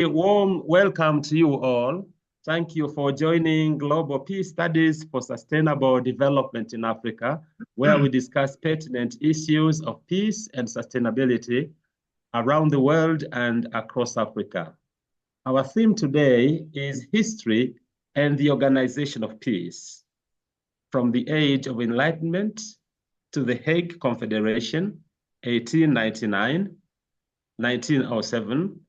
A warm welcome to you all. Thank you for joining Global Peace Studies for Sustainable Development in Africa, where we discuss pertinent issues of peace and sustainability around the world and across Africa. Our theme today is history and the organization of peace, from the age of Enlightenment to the Hague Confederation, 1899, 1907,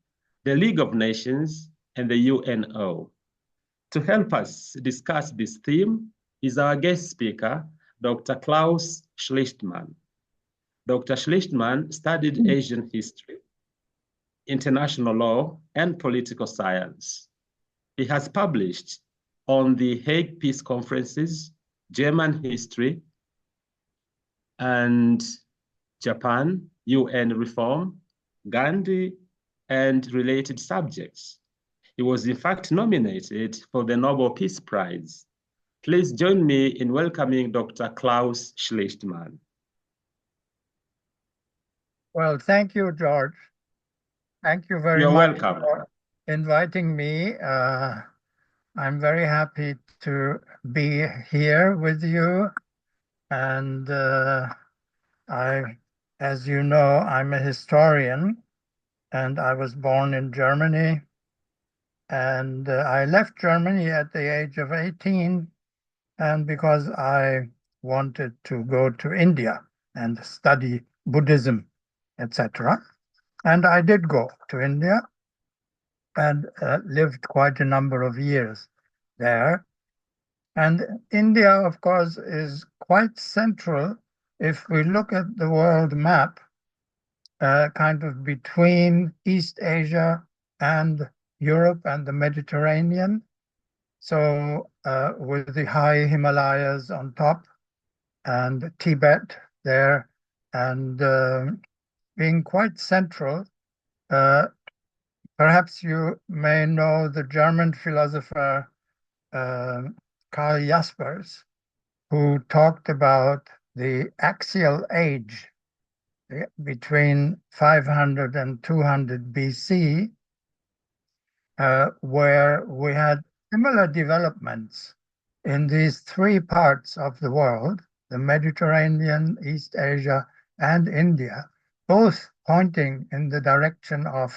the League of Nations, and the UNO. To help us discuss this theme is our guest speaker, Dr. Klaus Schlichtmann. Dr. Schlichtmann studied Asian history, international law, and political science. He has published on the Hague Peace Conferences, German history, and Japan, UN reform, Gandhi, and related subjects. He was in fact nominated for the Nobel Peace Prize. Please join me in welcoming Dr. Klaus Schlichtmann. Well, thank you, George. Thank you very You're much welcome. for inviting me. I'm very happy to be here with you. And as you know, I'm a historian, and I was born in Germany. And I left Germany at the age of 18, and because I wanted to go to India and study Buddhism, etc. And I did go to India and lived quite a number of years there. And India, of course, is quite central if we look at the world map, kind of between East Asia and Europe and the Mediterranean. So with the high Himalayas on top and Tibet there, and being quite central. Perhaps you may know the German philosopher Karl Jaspers, who talked about the axial age between 500 and 200 BC, where we had similar developments in these three parts of the world, the Mediterranean, East Asia, and India, both pointing in the direction of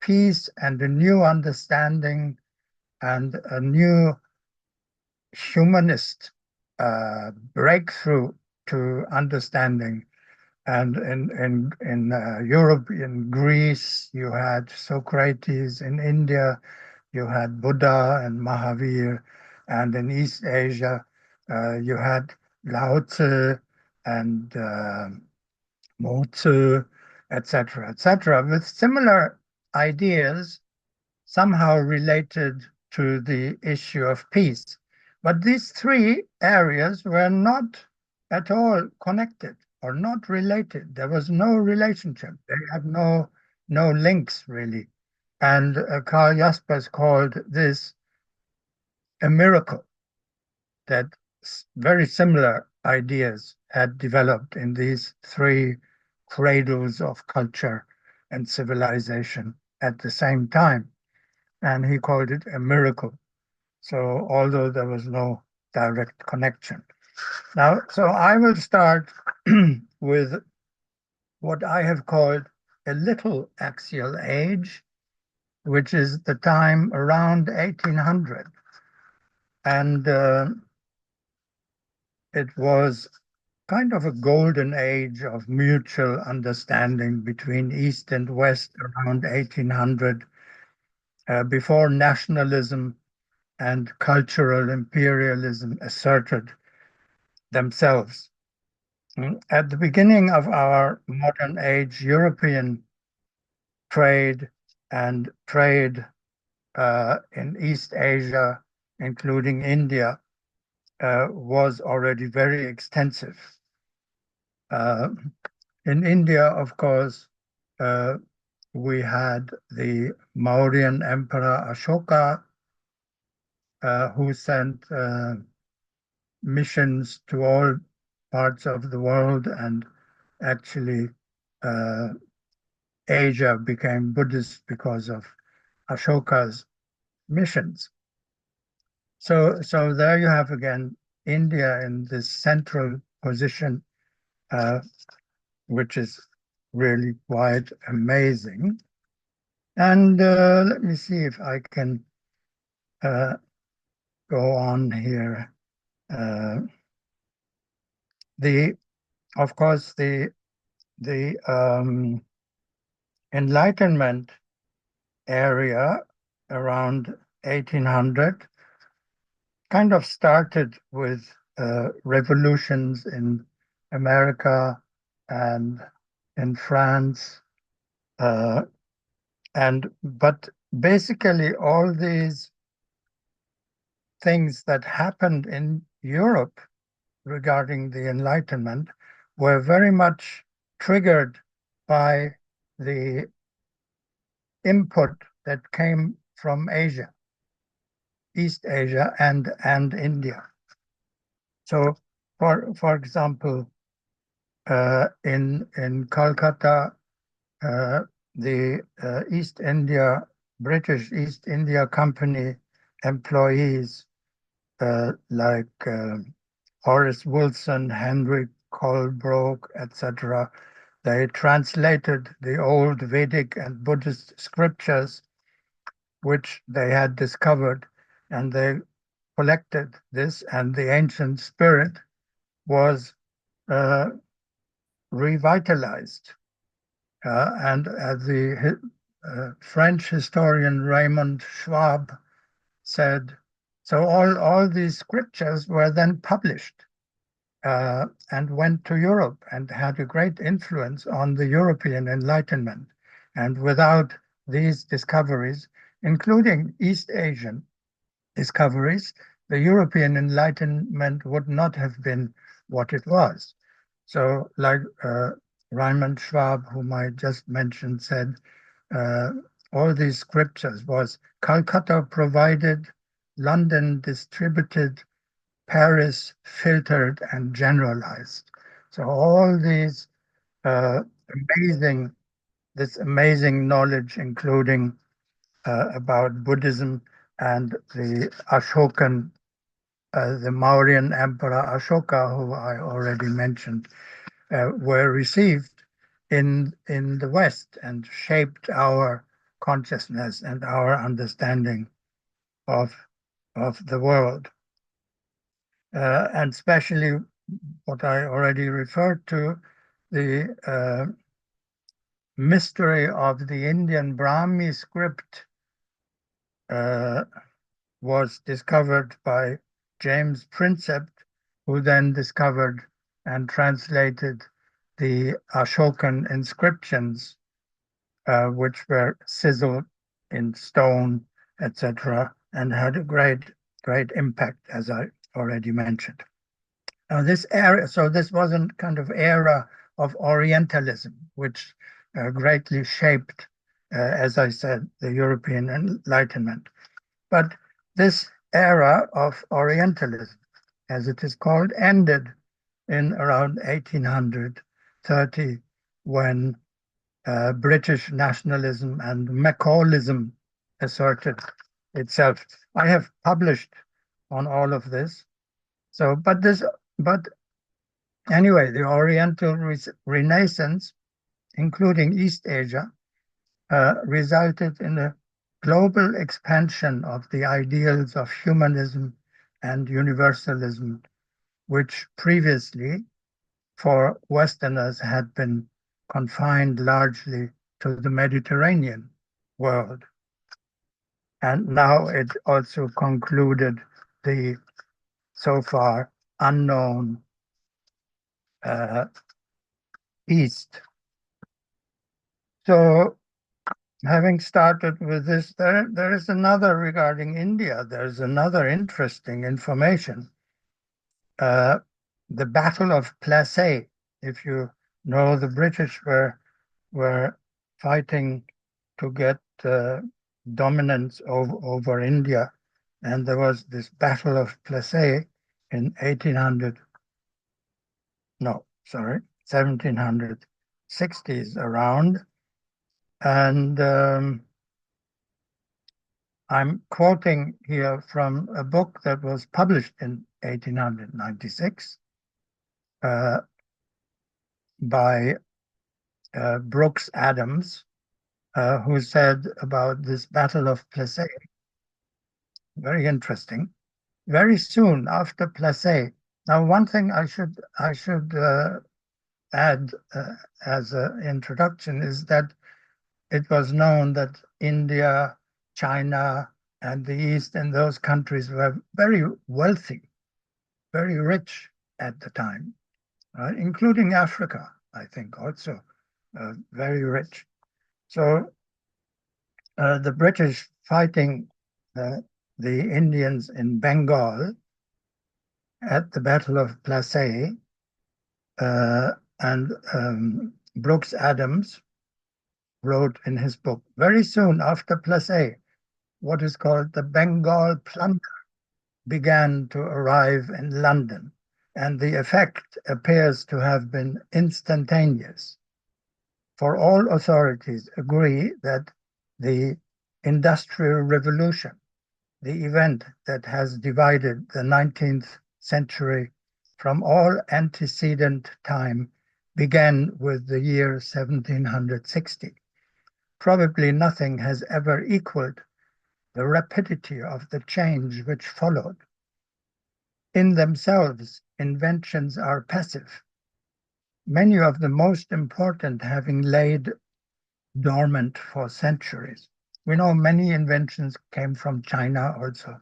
peace and a new understanding and a new humanist breakthrough to understanding. And in Europe, in Greece, you had Socrates. In India, you had Buddha and Mahavir. And in East Asia, you had Lao Tzu and Mo Tzu, etc., with similar ideas somehow related to the issue of peace. But these three areas were not at all connected or not related. There was no relationship. They had no links, really. And Karl Jaspers called this a miracle, that very similar ideas had developed in these three cradles of culture and civilization at the same time. And he called it a miracle. So although there was no direct connection. Now, so I will start with what I have called a little axial age, which is the time around 1800. And it was kind of a golden age of mutual understanding between East and West around 1800, before nationalism and cultural imperialism asserted themselves. At the beginning of our modern age, European trade and trade in East Asia, including India, was already very extensive. In India, of course, we had the Mauryan Emperor Ashoka, who sent missions to all parts of the world, and actually Asia became Buddhist because of Ashoka's missions. So there you have again India in this central position, which is really quite amazing. And let me see if I can go on here. Of course, the Enlightenment area around 1800 kind of started with revolutions in America and in France, but basically all these things that happened in Europe regarding the Enlightenment were very much triggered by the input that came from Asia, East Asia and India. So, for example, in Calcutta, the British East India Company employees like Horace Wilson, Henry Colebrook, etc. They translated the old Vedic and Buddhist scriptures, which they had discovered, and they collected this, and the ancient spirit was revitalized. And as the French historian Raymond Schwab said, so all these scriptures were then published and went to Europe and had a great influence on the European Enlightenment. And without these discoveries, including East Asian discoveries, the European Enlightenment would not have been what it was. So, like Raymond Schwab, whom I just mentioned, said, all these scriptures was Calcutta provided, London distributed, Paris filtered and generalized. So all these this amazing knowledge, including about Buddhism and the Ashokan, the Mauryan Emperor Ashoka, who I already mentioned, were received in the West and shaped our consciousness and our understanding of the world. And especially what I already referred to, the mystery of the Indian Brahmi script was discovered by James Princept, who then discovered and translated the Ashokan inscriptions, which were sizzled in stone, etc., and had a great impact, as I already mentioned. Now, this was a kind of era of Orientalism, which greatly shaped, as I said, the European Enlightenment. But this era of Orientalism, as it is called, ended in around 1830 when British nationalism and Macaulaism asserted itself. I have published on all of this. So, but anyway, the Oriental Renaissance, including East Asia, resulted in a global expansion of the ideals of humanism and universalism, which previously for Westerners had been confined largely to the Mediterranean world. And now it also concluded the so far unknown East. So having started with this, there is another regarding India. There's another interesting information. The Battle of Plassey, if you know, the British were fighting to get dominance over India, and there was this Battle of Plassey in 1760s around, and I'm quoting here from a book that was published in 1896 by Brooks Adams, who said about this Battle of Plassey, very interesting. Very soon after Plassey. Now, one thing I should add as an introduction is that it was known that India, China, and the East and those countries were very wealthy, very rich at the time, including Africa, I think, also very rich. So the British fighting the Indians in Bengal at the Battle of Plassey, and Brooks Adams wrote in his book, very soon after Plassey, what is called the Bengal plunder began to arrive in London, and the effect appears to have been instantaneous. For all authorities agree that the Industrial Revolution, the event that has divided the 19th century from all antecedent time, began with the year 1760. Probably nothing has ever equaled the rapidity of the change which followed. In themselves, inventions are passive, many of the most important having laid dormant for centuries. We know many inventions came from China also,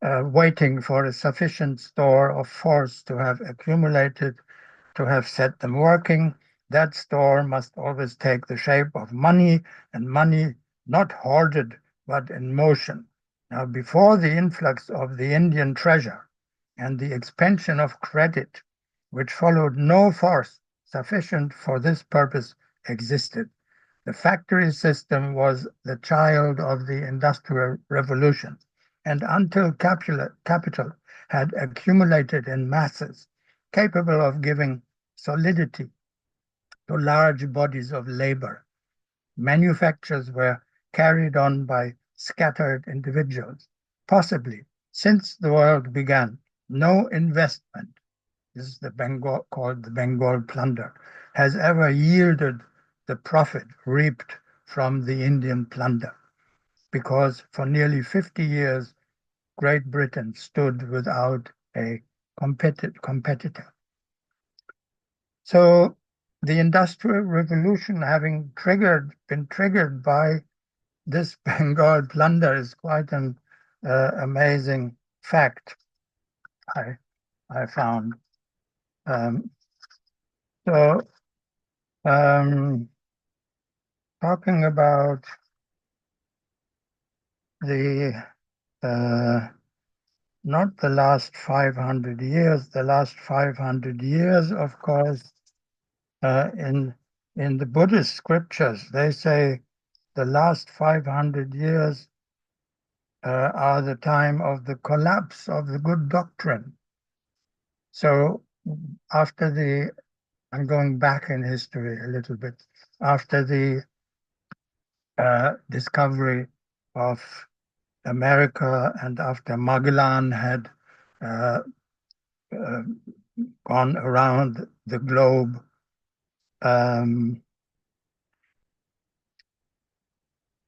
waiting for a sufficient store of force to have accumulated, to have set them working. That store must always take the shape of money, and money not hoarded, but in motion. Now, before the influx of the Indian treasure and the expansion of credit, which followed, no force sufficient for this purpose existed. The factory system was the child of the Industrial Revolution, and until capital had accumulated in masses capable of giving solidity to large bodies of labor, manufactures were carried on by scattered individuals. Possibly, since the world began, no investment, this is the Bengal called the Bengal plunder, has ever yielded the profit reaped from the Indian plunder, because for nearly 50 years Great Britain stood without a competitor. So the Industrial Revolution having been triggered by this Bengal plunder is quite an amazing fact I found. Um, so talking about the not the last 500 years, the last 500 years, of course, in the Buddhist scriptures, they say the last 500 years are the time of the collapse of the good doctrine. So after I'm going back in history a little bit, after the discovery of America and after Magellan had uh, uh, gone around the globe, um,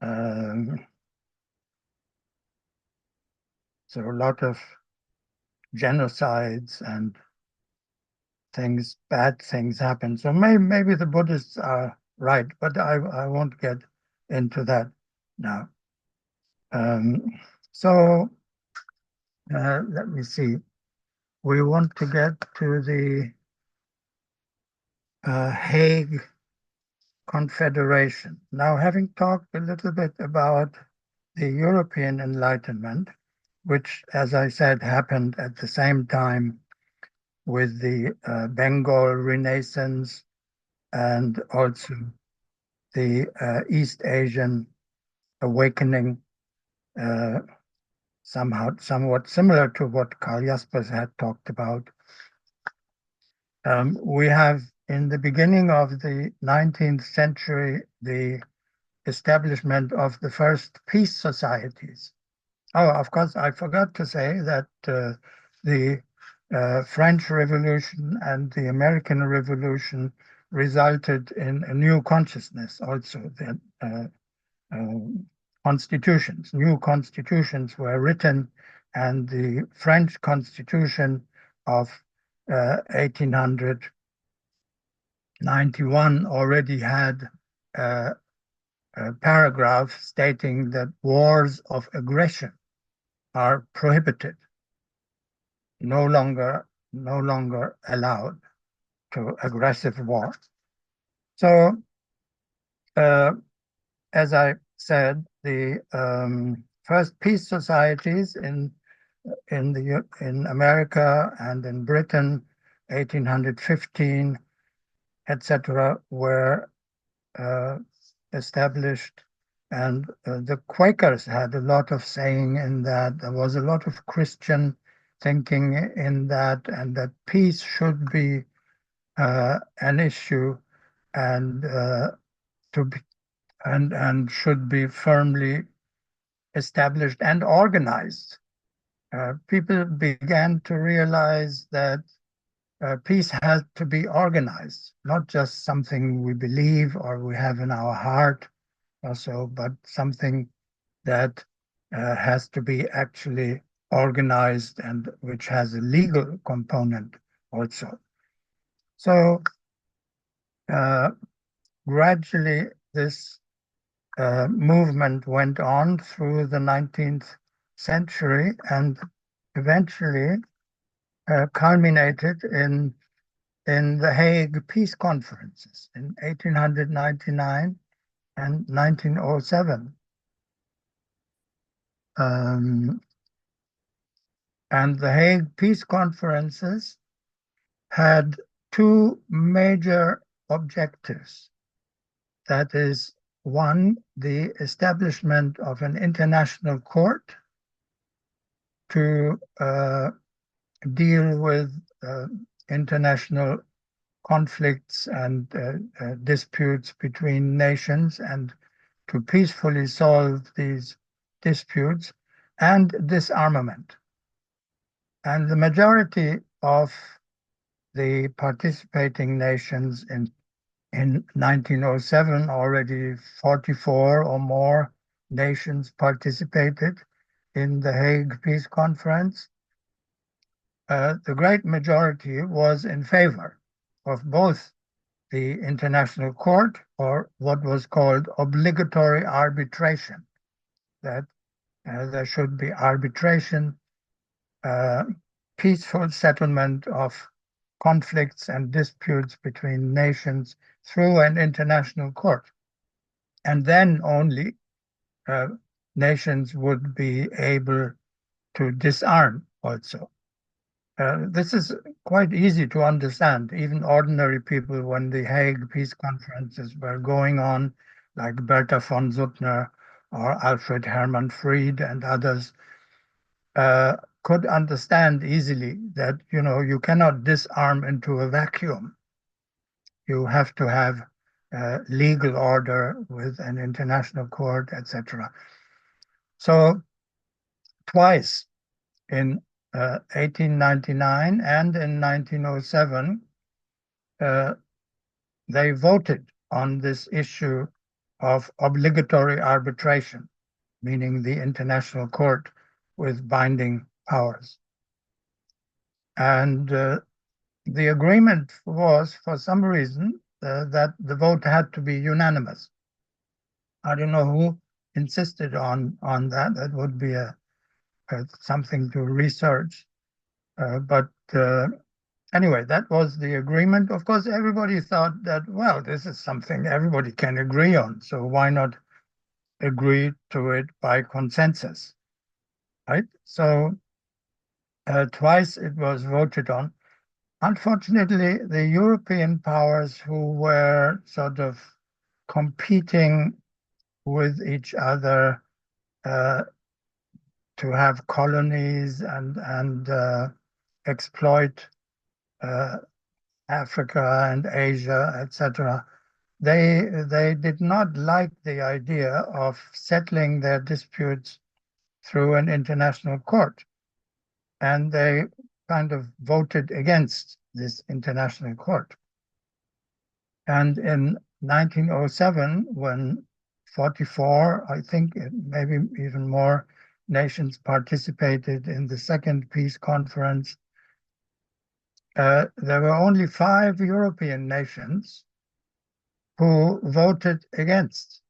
um, so a lot of genocides and bad things happen. So maybe the Buddhists are right, but I won't get into that now. So let me see. We want to get to the Hague Confederation. Now, having talked a little bit about the European Enlightenment, which, as I said, happened at the same time with the Bengal Renaissance and also the East Asian awakening, somewhat similar to what Karl Jaspers had talked about. We have, in the beginning of the 19th century, the establishment of the first peace societies. Oh, of course, I forgot to say that the French Revolution and the American Revolution resulted in a new consciousness also, that new constitutions were written, and the French Constitution of 1891 already had a paragraph stating that wars of aggression are prohibited, no longer allowed to aggressive war. So, as I said, the first peace societies in America and in Britain, 1815, etc., were established, and the Quakers had a lot of saying in that. There was a lot of Christian thinking in that, and that peace should be an issue, and should be firmly established and organized. People began to realize that peace has to be organized, not just something we believe or we have in our heart or so, but something that has to be actually organized and which has a legal component also. So gradually this movement went on through the 19th century and eventually culminated in the Hague peace conferences in 1899 and 1907. And the Hague peace conferences had two major objectives. That is, one, the establishment of an international court to deal with international conflicts and disputes between nations, and to peacefully solve these disputes, and disarmament. And the majority of the participating nations in 1907, already 44 or more nations participated in the Hague Peace Conference. The great majority was in favor of both the International Court, or what was called obligatory arbitration, that there should be arbitration, peaceful settlement of conflicts and disputes between nations through an international court. And then only nations would be able to disarm also. This is quite easy to understand. Even ordinary people, when the Hague peace conferences were going on, like Bertha von Suttner or Alfred Hermann Fried and others, could understand easily that, you cannot disarm into a vacuum. You have to have legal order with an international court, etc. So twice in 1899 and in 1907, they voted on this issue of obligatory arbitration, meaning the international court with binding powers. And the agreement was, for some reason, that the vote had to be unanimous. I don't know who insisted on that. That would be something to research. But anyway, that was the agreement. Of course, everybody thought that, well, this is something everybody can agree on, so why not agree to it by consensus, right? So twice it was voted on. Unfortunately, the European powers who were sort of competing with each other to have colonies and exploit Africa and Asia, etc., they did not like the idea of settling their disputes through an international court, and they kind of voted against this international court. And in 1907, when 44, I think maybe even more nations participated in the Second Peace Conference, there were only 5 European nations who voted against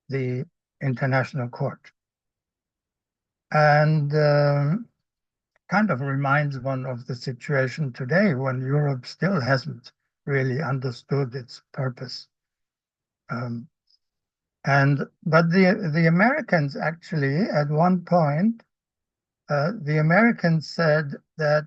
the International Court. And kind of reminds one of the situation today when Europe still hasn't really understood its purpose. But the Americans actually, at one point, the Americans said that,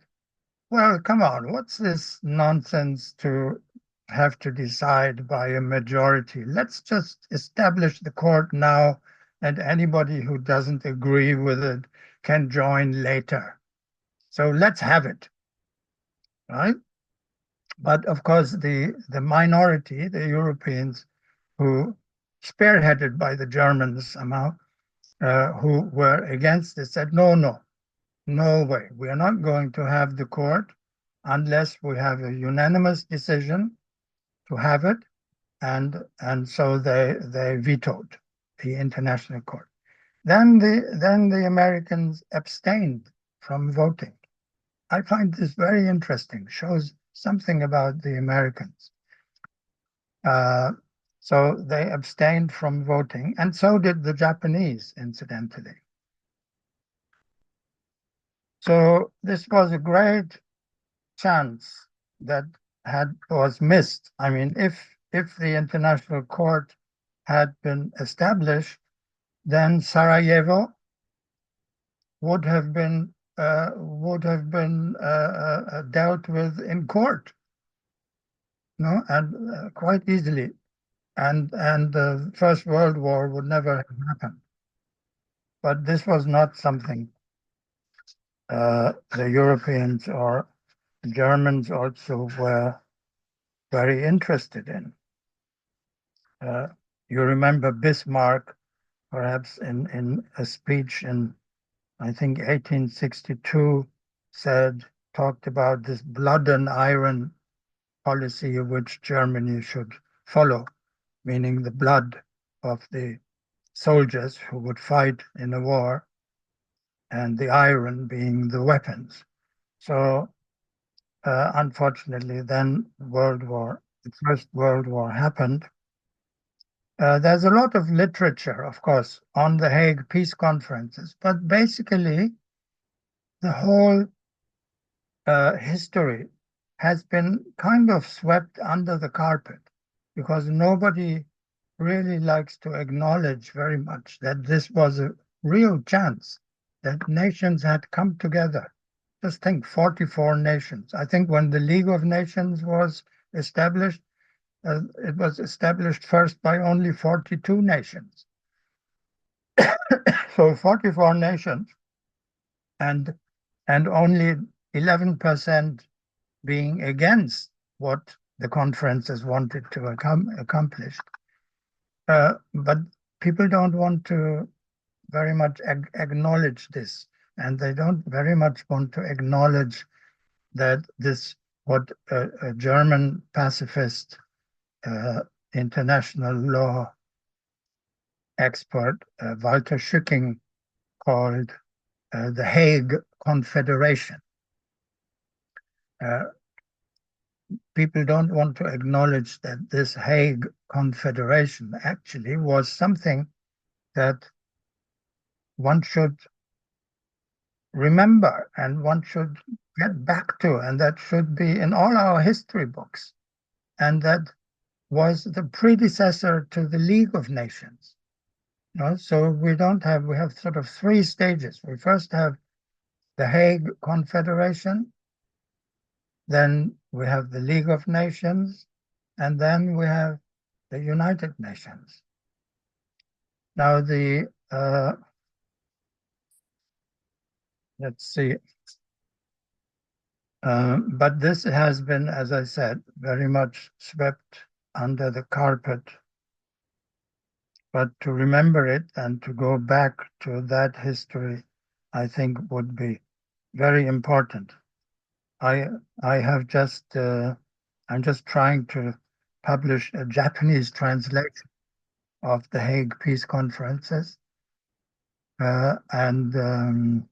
well, come on, what's this nonsense to have to decide by a majority? Let's just establish the court now, and anybody who doesn't agree with it can join later. So let's have it, right? But of course, the minority, the Europeans, who spearheaded by the Germans somehow, who were against it, said, no way. We are not going to have the court unless we have a unanimous decision to have it. And so they vetoed the International Court. Then the Americans abstained from voting. I find this very interesting, shows something about the Americans. So they abstained from voting, and so did the Japanese, incidentally. So this was a great chance that was missed. I mean, if the International Court had been established, then Sarajevo would have been dealt with in court, no, and quite easily, and the First World War would never have happened. But this was not something the Europeans or Germans also were very interested in. You remember Bismarck, perhaps in a speech in, I think, 1862, talked about this blood and iron policy which Germany should follow, meaning the blood of the soldiers who would fight in a war, and the iron being the weapons. So unfortunately, then the First World War happened. There's a lot of literature, of course, on the Hague peace conferences, but basically the whole history has been kind of swept under the carpet because nobody really likes to acknowledge very much that this was a real chance that nations had come together. Just think, 44 nations. I think when the League of Nations was established, it was established first by only 42 nations. So 44 nations, and only 11% being against what the conferences wanted to accomplish. But people don't want to very much acknowledge this, and they don't very much want to acknowledge that what a German pacifist international law expert, Walter Schücking, called the Hague Confederation. People don't want to acknowledge that this Hague Confederation actually was something that one should remember and one should get back to, and that should be in all our history books. And that was the predecessor to the League of Nations. So we have sort of 3 stages. We first have the Hague Confederation, then we have the League of Nations, and then we have the United Nations. Now let's see. But this has been, as I said, very much swept under the carpet, but to remember it and to go back to that history, I think would be very important. I have just I'm just trying to publish a Japanese translation of the Hague Peace Conferences, and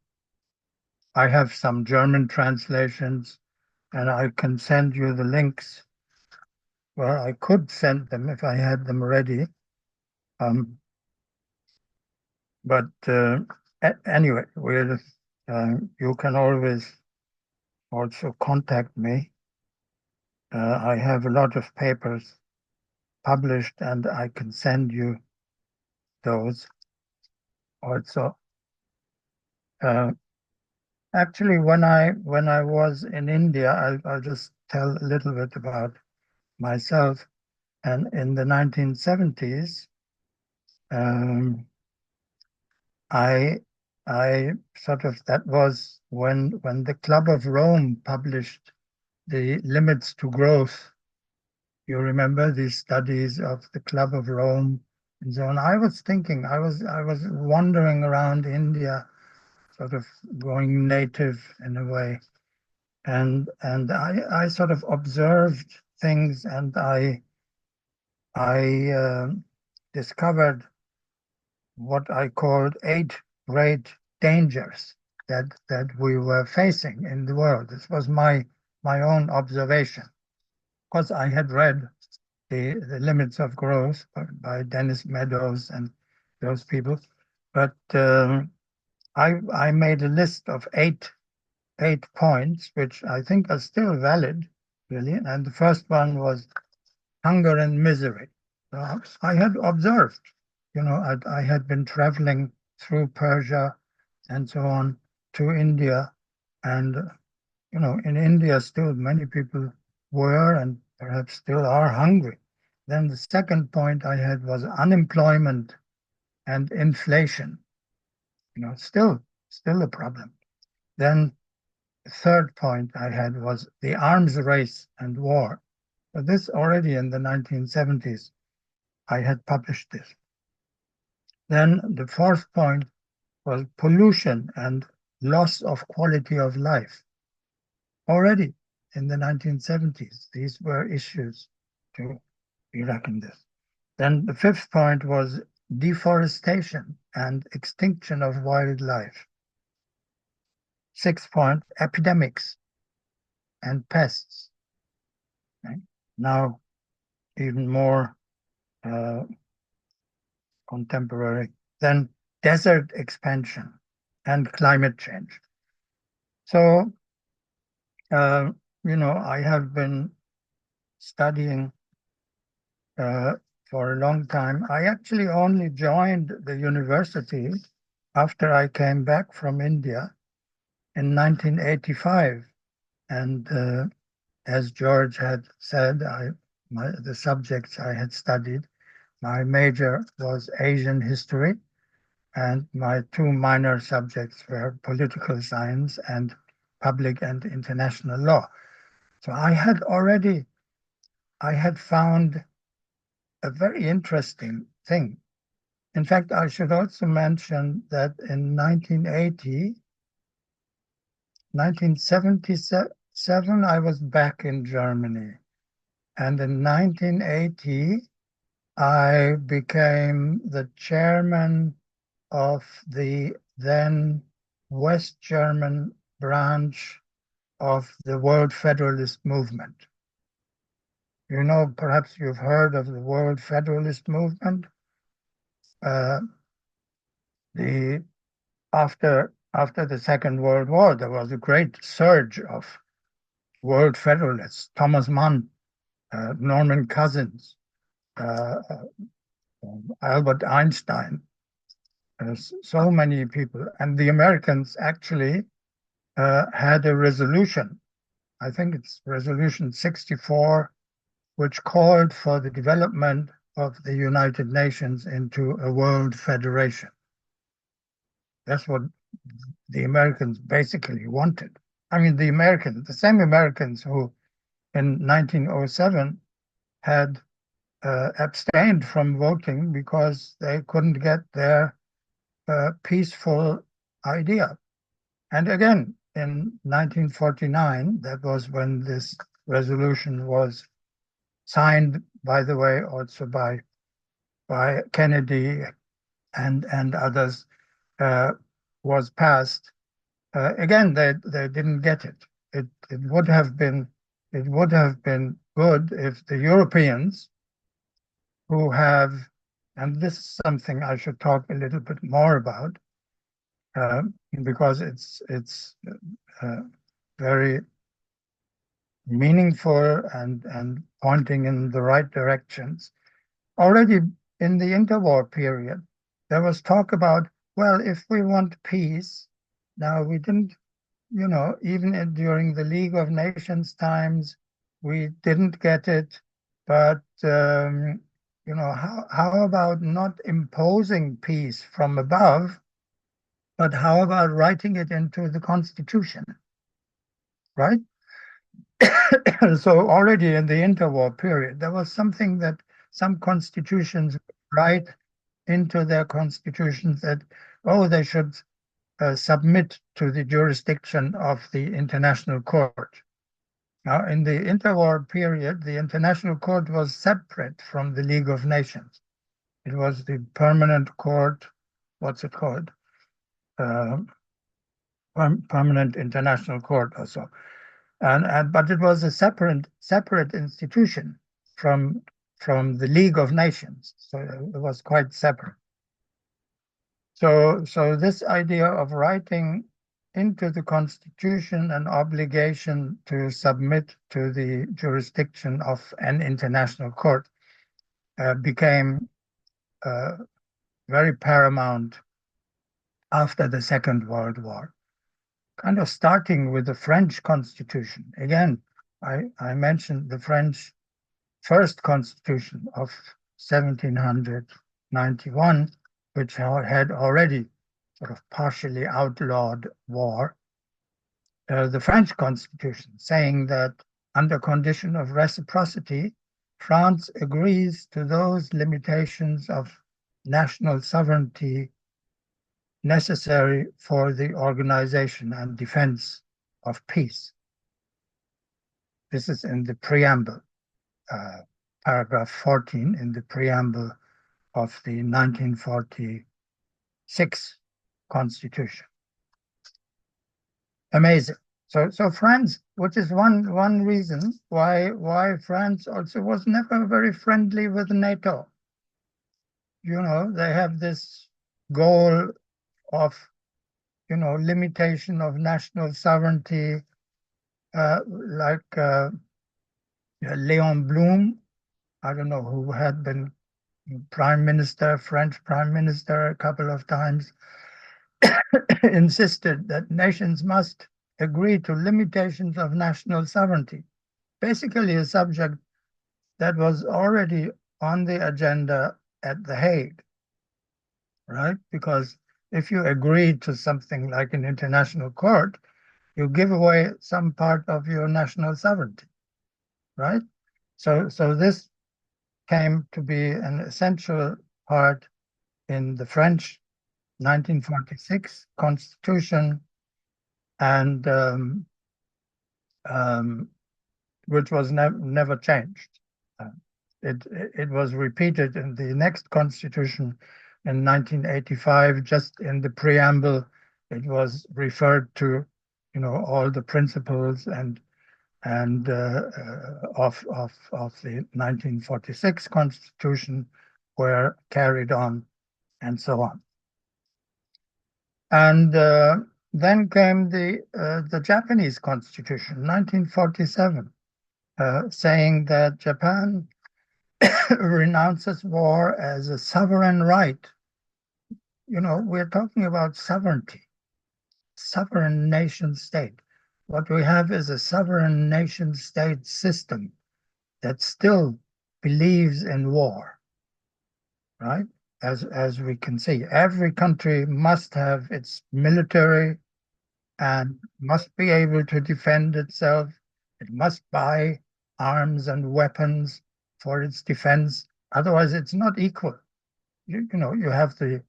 I have some German translations, and I can send you the links. Well, I could send them if I had them ready. But anyway, you can always also contact me. I have a lot of papers published, and I can send you those also. Actually, when I was in India, I'll just tell a little bit about myself. And in the 1970s, um, I I sort of that was when the Club of Rome published the limits to growth. You remember these studies of the Club of Rome and so on. I was thinking, I was wandering around India, sort of going native in a way, and I sort of observed things, and I discovered what I called 8 great dangers that we were facing in the world. This was my own observation, because I had read the Limits of Growth by Dennis Meadows and those people. But I made a list of eight points, which I think are still valid, really. And the first one was hunger and misery. So I had observed, I had been traveling through Persia and so on to India, and in India still many people were and perhaps still are hungry. Then the second point I had was unemployment and inflation, still a problem. Then the third point I had was the arms race and war. So this already in the 1970s, I had published this. Then the fourth point was pollution and loss of quality of life. Already in the 1970s, these were issues to be reckoned with. Then the fifth point was deforestation and extinction of wildlife. Sixth point, epidemics and pests. Right? Now, even more contemporary. Then desert expansion and climate change. So, I have been studying for a long time. I actually only joined the university after I came back from India in 1985. And as George had said, the subjects I had studied, my major was Asian history, and my two minor subjects were political science and public and international law. So I had found a very interesting thing. In fact, I should also mention that in 1977, I was back in Germany. And in 1980, I became the chairman of the then West German branch of the World Federalist Movement. Perhaps you've heard of the World Federalist Movement. After the Second World War, there was a great surge of World Federalists. Thomas Mann, Norman Cousins, Albert Einstein, so many people. And the Americans actually had a resolution, I think it's Resolution 64, which called for the development of the United Nations into a world federation. That's what the Americans basically wanted. I mean, the same Americans who in 1907 had abstained from voting because they couldn't get their peaceful idea. And again, in 1949, that was when this resolution was signed, by the way, also by Kennedy and others, was passed. Again, they didn't get it. It would have been good if the Europeans who have, and this is something I should talk a little bit more about, uh, because it's very meaningful and pointing in the right directions. Already in the interwar period, there was talk about, well, if we want peace, now we didn't, even during the League of Nations times, we didn't get it, but how about not imposing peace from above, but how about writing it into the Constitution, right? So already in the interwar period, there was something that some constitutions write into their constitutions that, they should submit to the jurisdiction of the International Court. Now, in the interwar period, the International Court was separate from the League of Nations. It was the permanent court, what's it called? Permanent International Court or so. But it was a separate institution from the League of Nations. So it was quite separate. So this idea of writing into the Constitution an obligation to submit to the jurisdiction of an international court became very paramount after the Second World War, kind of starting with the French Constitution. Again, I mentioned the French first Constitution of 1791, which had already sort of partially outlawed war. The French Constitution saying that under condition of reciprocity, France agrees to those limitations of national sovereignty necessary for the organization and defense of peace. This is in the preamble, paragraph 14 in the preamble of the 1946 Constitution. Amazing. So France, which is one reason why France also was never very friendly with NATO. They have this goal of, limitation of national sovereignty, like Léon Blum, I don't know, who had been French prime minister a couple of times, insisted that nations must agree to limitations of national sovereignty. Basically a subject that was already on the agenda at The Hague, right? Because if you agree to something like an international court, you give away some part of your national sovereignty, right? So this came to be an essential part in the French 1946 Constitution, and which was never changed. It was repeated in the next Constitution in 1985. Just in the preamble, it was referred to, all the principles and of the 1946 Constitution were carried on, and so on. And then came the Japanese Constitution, 1947, saying that Japan renounces war as a sovereign right. We're talking about sovereignty, sovereign nation state. What we have is a sovereign nation state system that still believes in war, right? As we can see, every country must have its military and must be able to defend itself. It must buy arms and weapons for its defense. Otherwise, it's not equal. You know, you have the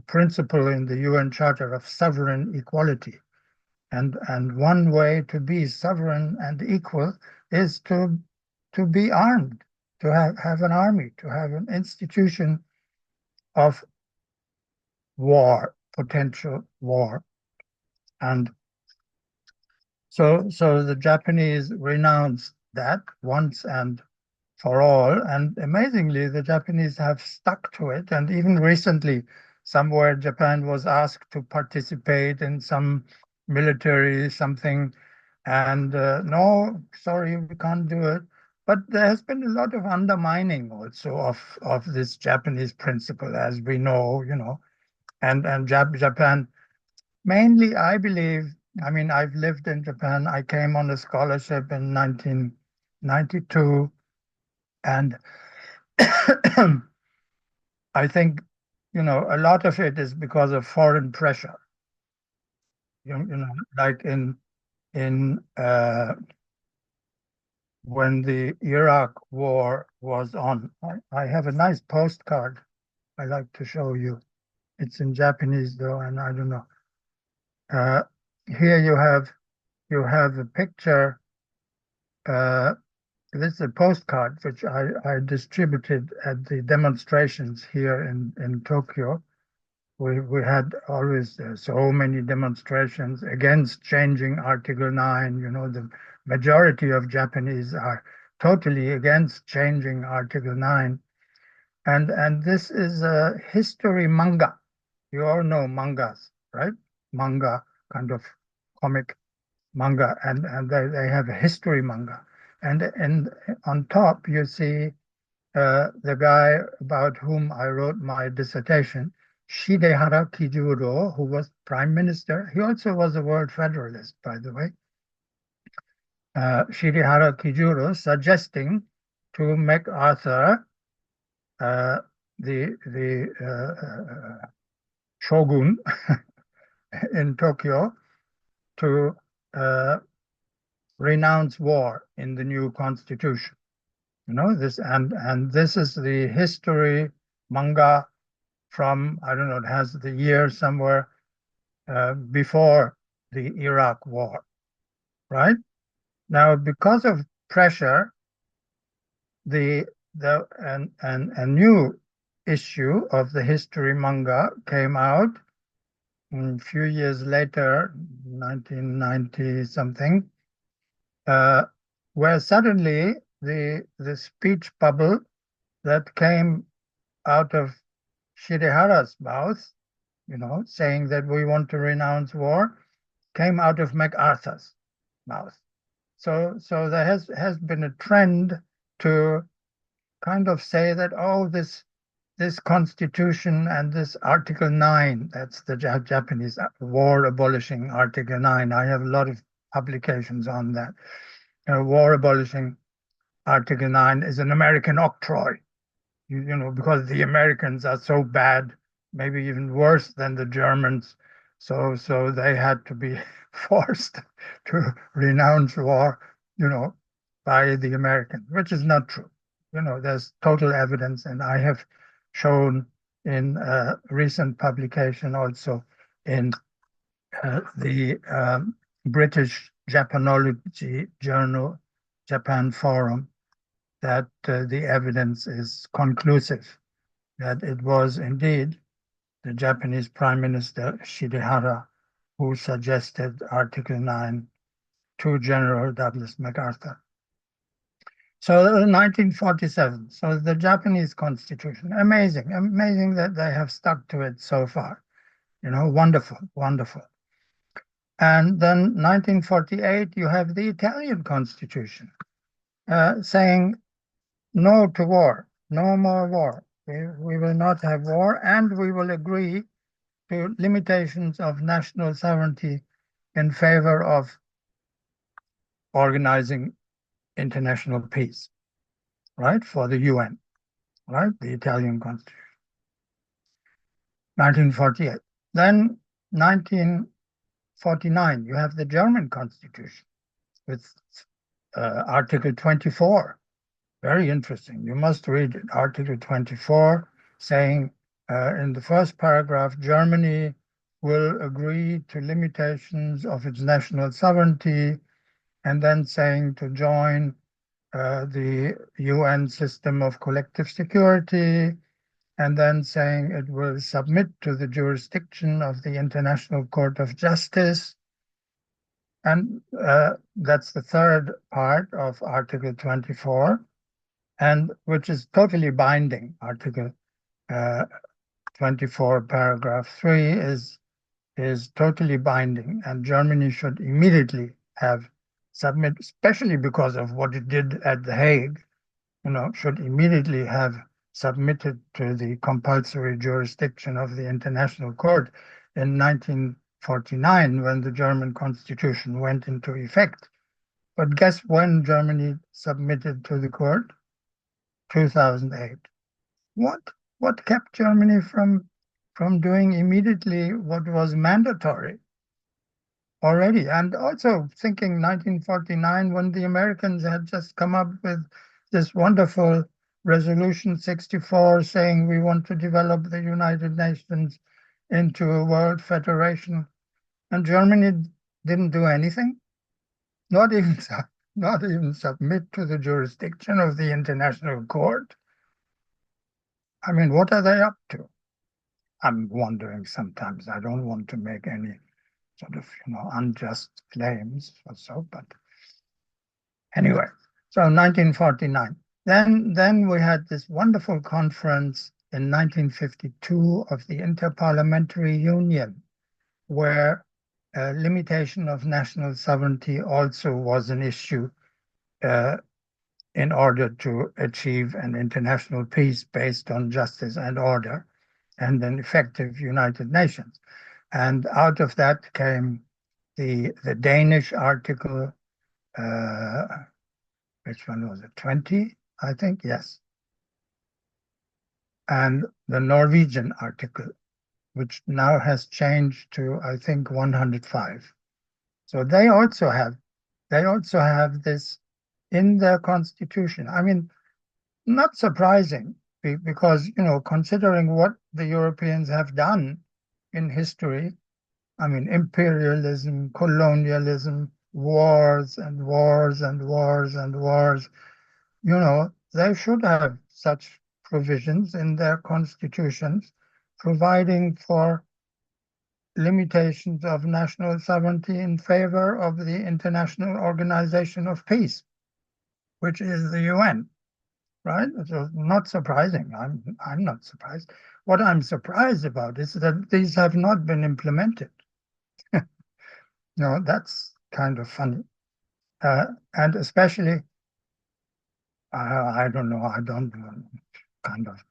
principle in the UN Charter of sovereign equality. And one way to be sovereign and equal is to be armed, to have an army, to have an institution of war, potential war. And so the Japanese renounced that once and for all. And amazingly, the Japanese have stuck to it. And even recently, somewhere Japan was asked to participate in some military something. And no, sorry, we can't do it. But there has been a lot of undermining also of this Japanese principle, as we know, you know, and Japan, mainly, I believe, I mean, I've lived in Japan. I came on a scholarship in 1992, and I think, you know, a lot of it is because of foreign pressure. You know, like in when the Iraq war was on. I have a nice postcard I like to show you. It's in Japanese though, and I don't know. Uh, Here you have a picture. Uh, this is a postcard which I distributed at the demonstrations here in Tokyo. We had always so many demonstrations against changing Article 9. You know, the majority of Japanese are totally against changing Article 9. And this is a history manga. You all know mangas, right? Manga, kind of comic manga, and they have a history manga. And on top, you see the guy about whom I wrote my dissertation, Shidehara Kijuro, who was prime minister. He also was a world federalist, by the way. Shidehara Kijuro suggesting to MacArthur, the shogun in Tokyo, to renounce war in the new constitution. You know this, and this is the history manga from, I don't know, it has the year somewhere before the Iraq war, right? Now, because of pressure, a new issue of the history manga came out a few years later, 1990 something, where suddenly the speech bubble that came out of Shidehara's mouth, you know, saying that we want to renounce war, came out of MacArthur's mouth. So there has been a trend to kind of say that, oh, this constitution and this Article 9, that's the Japanese war abolishing Article 9. I have a lot of publications on that. War abolishing Article 9 is an American octroi. You know, because the Americans are so bad, maybe even worse than the Germans. So they had to be forced to renounce war, you know, by the Americans, which is not true. You know, there's total evidence, and I have shown in a recent publication also in the British Japanology Journal, Japan Forum, that the evidence is conclusive that it was indeed the Japanese Prime Minister Shidehara who suggested Article 9 to General Douglas MacArthur. So 1947, so the Japanese Constitution, amazing that they have stuck to it so far. You know, wonderful, wonderful. And then 1948, you have the Italian Constitution saying no to war, no more war. We will not have war, and we will agree to limitations of national sovereignty in favor of organizing international peace, right, for the UN, right, the Italian Constitution, 1948. Then 1949, you have the German Constitution with Article 24, Very interesting. You must read Article 24, saying in the first paragraph, Germany will agree to limitations of its national sovereignty, and then saying to join the UN system of collective security, and then saying it will submit to the jurisdiction of the International Court of Justice. And that's the third part of Article 24, and which is totally binding. Article 24, paragraph 3 is totally binding, and Germany should immediately have submit, especially because of what it did at The Hague, should immediately have submitted to the compulsory jurisdiction of the International Court in 1949 when the German Constitution went into effect. But guess when Germany submitted to the court? 2008. What kept Germany from doing immediately what was mandatory already? And also thinking 1949, when the Americans had just come up with this wonderful Resolution 64 saying we want to develop the United Nations into a world federation, and Germany didn't do anything, not even not even submit to the jurisdiction of the International Court. I mean, what are they up to? I'm wondering sometimes. I don't want to make any sort of, unjust claims or so, but anyway. So 1949. Then we had this wonderful conference in 1952 of the Interparliamentary Union, where limitation of national sovereignty also was an issue in order to achieve an international peace based on justice and order and an effective United Nations. And out of that came the Danish article, which one was it, 20, I think, yes. And the Norwegian article, which now has changed to, I think, 105. So they also have this in their constitution. I mean, not surprising because, considering what the Europeans have done in history, I mean, imperialism, colonialism, wars and wars and wars and wars, they should have such provisions in their constitutions providing for limitations of national sovereignty in favor of the International Organization of Peace, which is the UN, right? So not surprising. I'm not surprised. What I'm surprised about is that these have not been implemented. That's kind of funny. And especially, I don't know, I don't kind of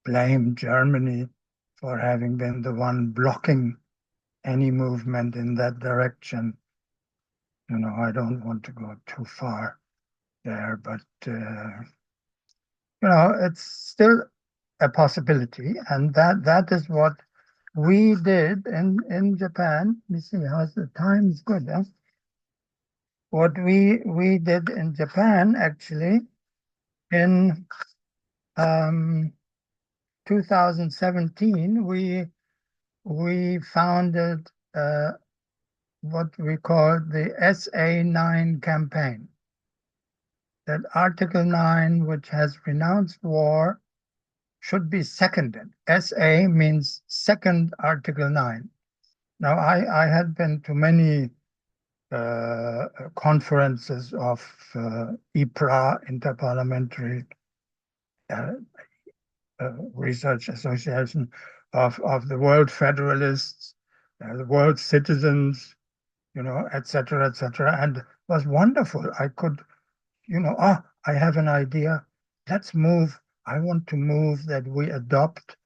blame Germany for having been the one blocking any movement in that direction. I don't want to go too far there, but, it's still a possibility. And that is what we did in Japan. Let me see, how's the time? Is good, huh? What we did in Japan, actually, in 2017, we founded what we call the SA9 campaign. That Article 9, which has renounced war, should be seconded. SA means second Article 9. Now, I had been to many conferences of IPRA, Interparliamentary Research Association, of the World Federalists, the World Citizens, et cetera, and it was wonderful. I could, I have an idea. Let's move. I want to move that we adopt.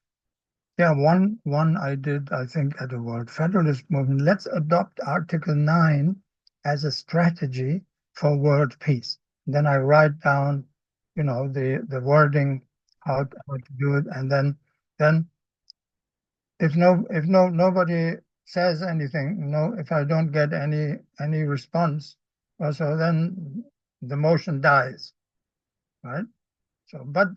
Yeah, one I did, I think, at the World Federalist Movement. Let's adopt Article 9 as a strategy for world peace. And then I write down, the wording, how to do it, and then if nobody says anything, if I don't get any response, also then the motion dies. right? So, but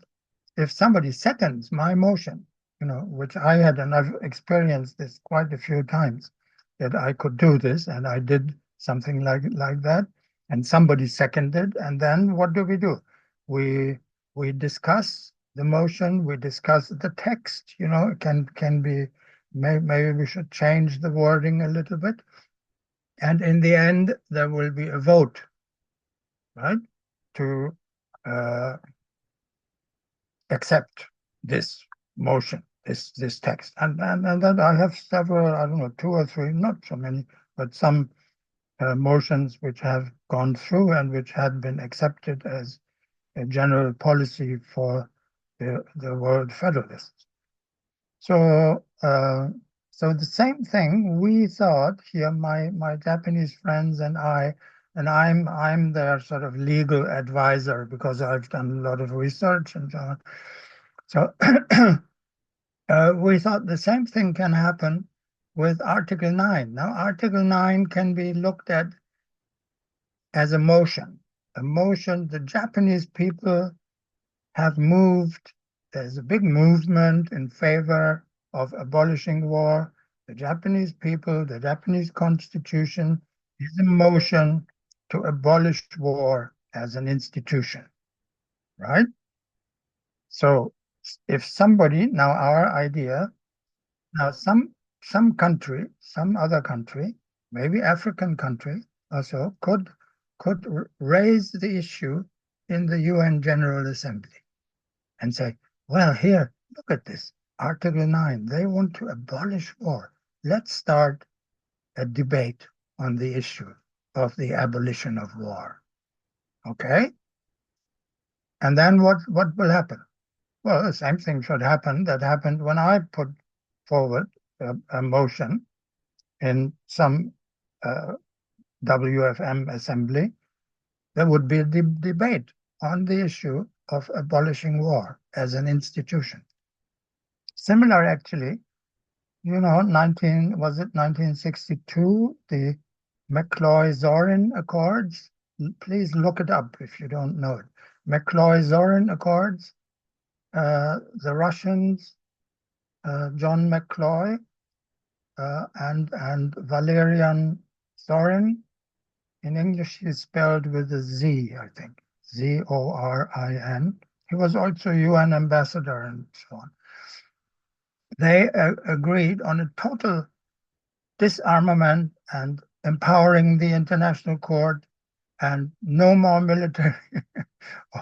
if somebody seconds my motion, which I had, and I've experienced this quite a few times, that I could do this, and I did something like that, and somebody seconded, and then what do? We discuss the motion, we discuss the text. It can be, maybe we should change the wording a little bit, and in the end there will be a vote, right, to uh, accept this motion, this text. And then I have several, I don't know, two or three, not so many, but some motions which have gone through and which had been accepted as a general policy for the world federalists. So so the same thing we thought here, my Japanese friends and I, and I'm their sort of legal advisor because I've done a lot of research and so on. So we thought the same thing can happen with Article 9. Now, Article 9 can be looked at as a motion. A motion, the Japanese people have moved. There's a big movement in favor of abolishing war. The Japanese people, the Japanese constitution is a motion to abolish war as an institution, right? So if somebody, now our idea, now some country, some other country, maybe African country also could raise the issue in the UN General Assembly and say, well, here, look at this, Article 9, they want to abolish war. Let's start a debate on the issue of the abolition of war. Okay? And then what will happen? Well, the same thing should happen that happened when I put forward a motion in some WFM assembly. There would be a debate on the issue of abolishing war as an institution. Similar, actually, 1962, the McCloy-Zorin Accords. Please look it up if you don't know it. McCloy-Zorin Accords. The Russians, John McCloy and Valerian Zorin. In English, he's spelled with a Z, I think, Zorin. He was also UN ambassador and so on. They agreed on a total disarmament and empowering the international court and no more military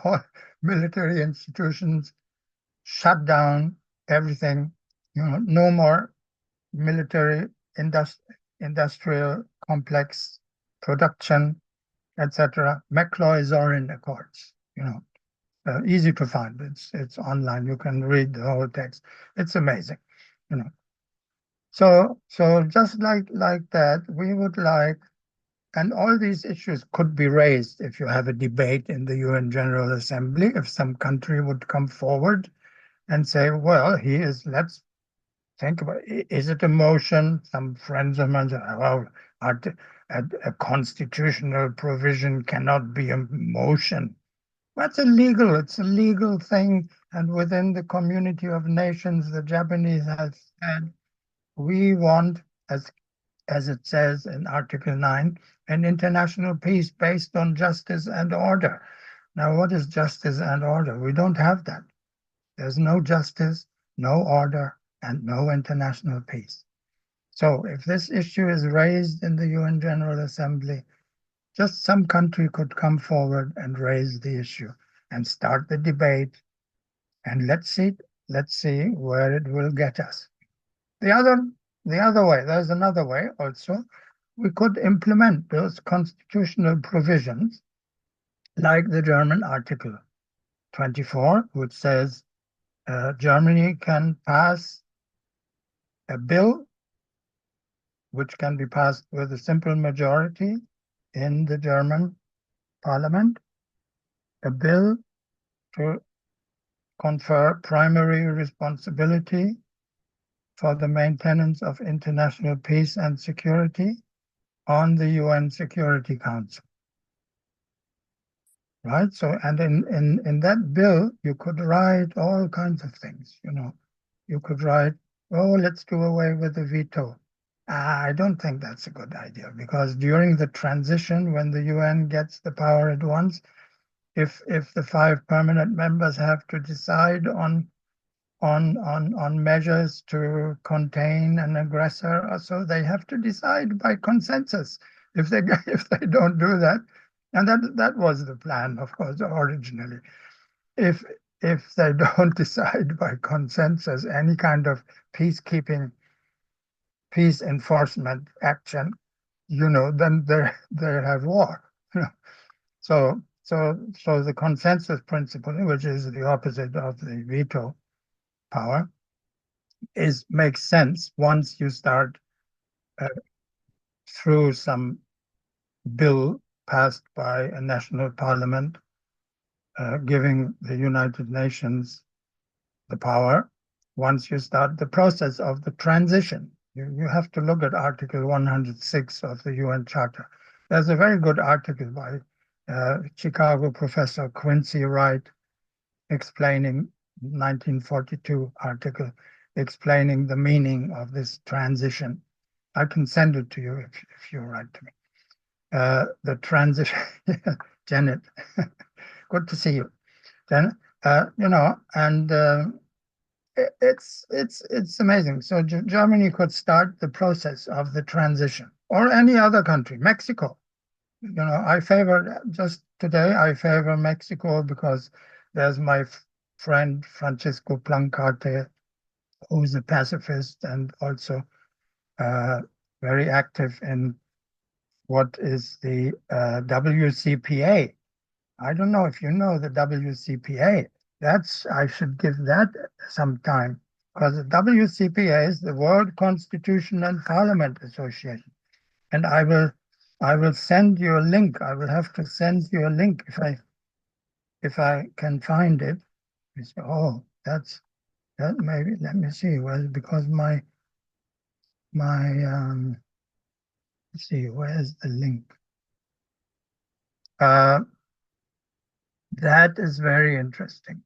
or military institutions, shut down everything, no more military industrial complex production, etc. McCloy-Zorin Accords, easy to find. It's online. You can read the whole text. It's amazing, So just like that, we would like, and all these issues could be raised if you have a debate in the UN General Assembly, if some country would come forward and say, well, let's think about it. Is it a motion? Some friends of mine say, well, a constitutional provision cannot be a motion. It's a legal thing. And within the community of nations, the Japanese have said, we want, as it says in Article 9, an international peace based on justice and order. Now, what is justice and order? We don't have that. There's no justice, no order, and no international peace. So if this issue is raised in the UN General Assembly, just some country could come forward and raise the issue and start the debate, and let's see where it will get us. The other way, there's another way also. We could implement those constitutional provisions like the German Article 24, which says Germany can pass a bill which can be passed with a simple majority in the German parliament, a bill to confer primary responsibility for the maintenance of international peace and security on the UN Security Council. right? So, and in that bill, you could write all kinds of things, you know. You could write, oh, let's do away with the veto. I don't think that's a good idea, because during the transition, when the UN gets the power at once, if the 5 permanent members have to decide on measures to contain an aggressor, or so they have to decide by consensus. If they if they don't do that, and that was the plan, of course, originally. If if they don't decide by consensus any kind of peacekeeping, peace enforcement action, you know, then they have war. So the consensus principle, which is the opposite of the veto power, makes sense once you start uh, through some bill passed by a national parliament, giving the United Nations the power. Once you start the process of the transition, you have to look at Article 106 of the UN Charter. There's a very good article by Chicago professor Quincy Wright explaining 1942 article explaining the meaning of this transition. I can send it to you if you write to me. The transition, Janet, good to see you. Then, you know, and it's amazing. So Germany could start the process of the transition, or any other country, Mexico. You know, just today, I favor Mexico because there's my friend Francisco Plancarte, who's a pacifist and also very active in what is the WCPA. I don't know if you know the WCPA. I should give that some time, because the WCPA is the World Constitution and Parliament Association. And I will send you a link. I will have to send you a link if I can find it. You say, oh, that maybe, let me see. Well, because my let's see, where's the link? That is very interesting.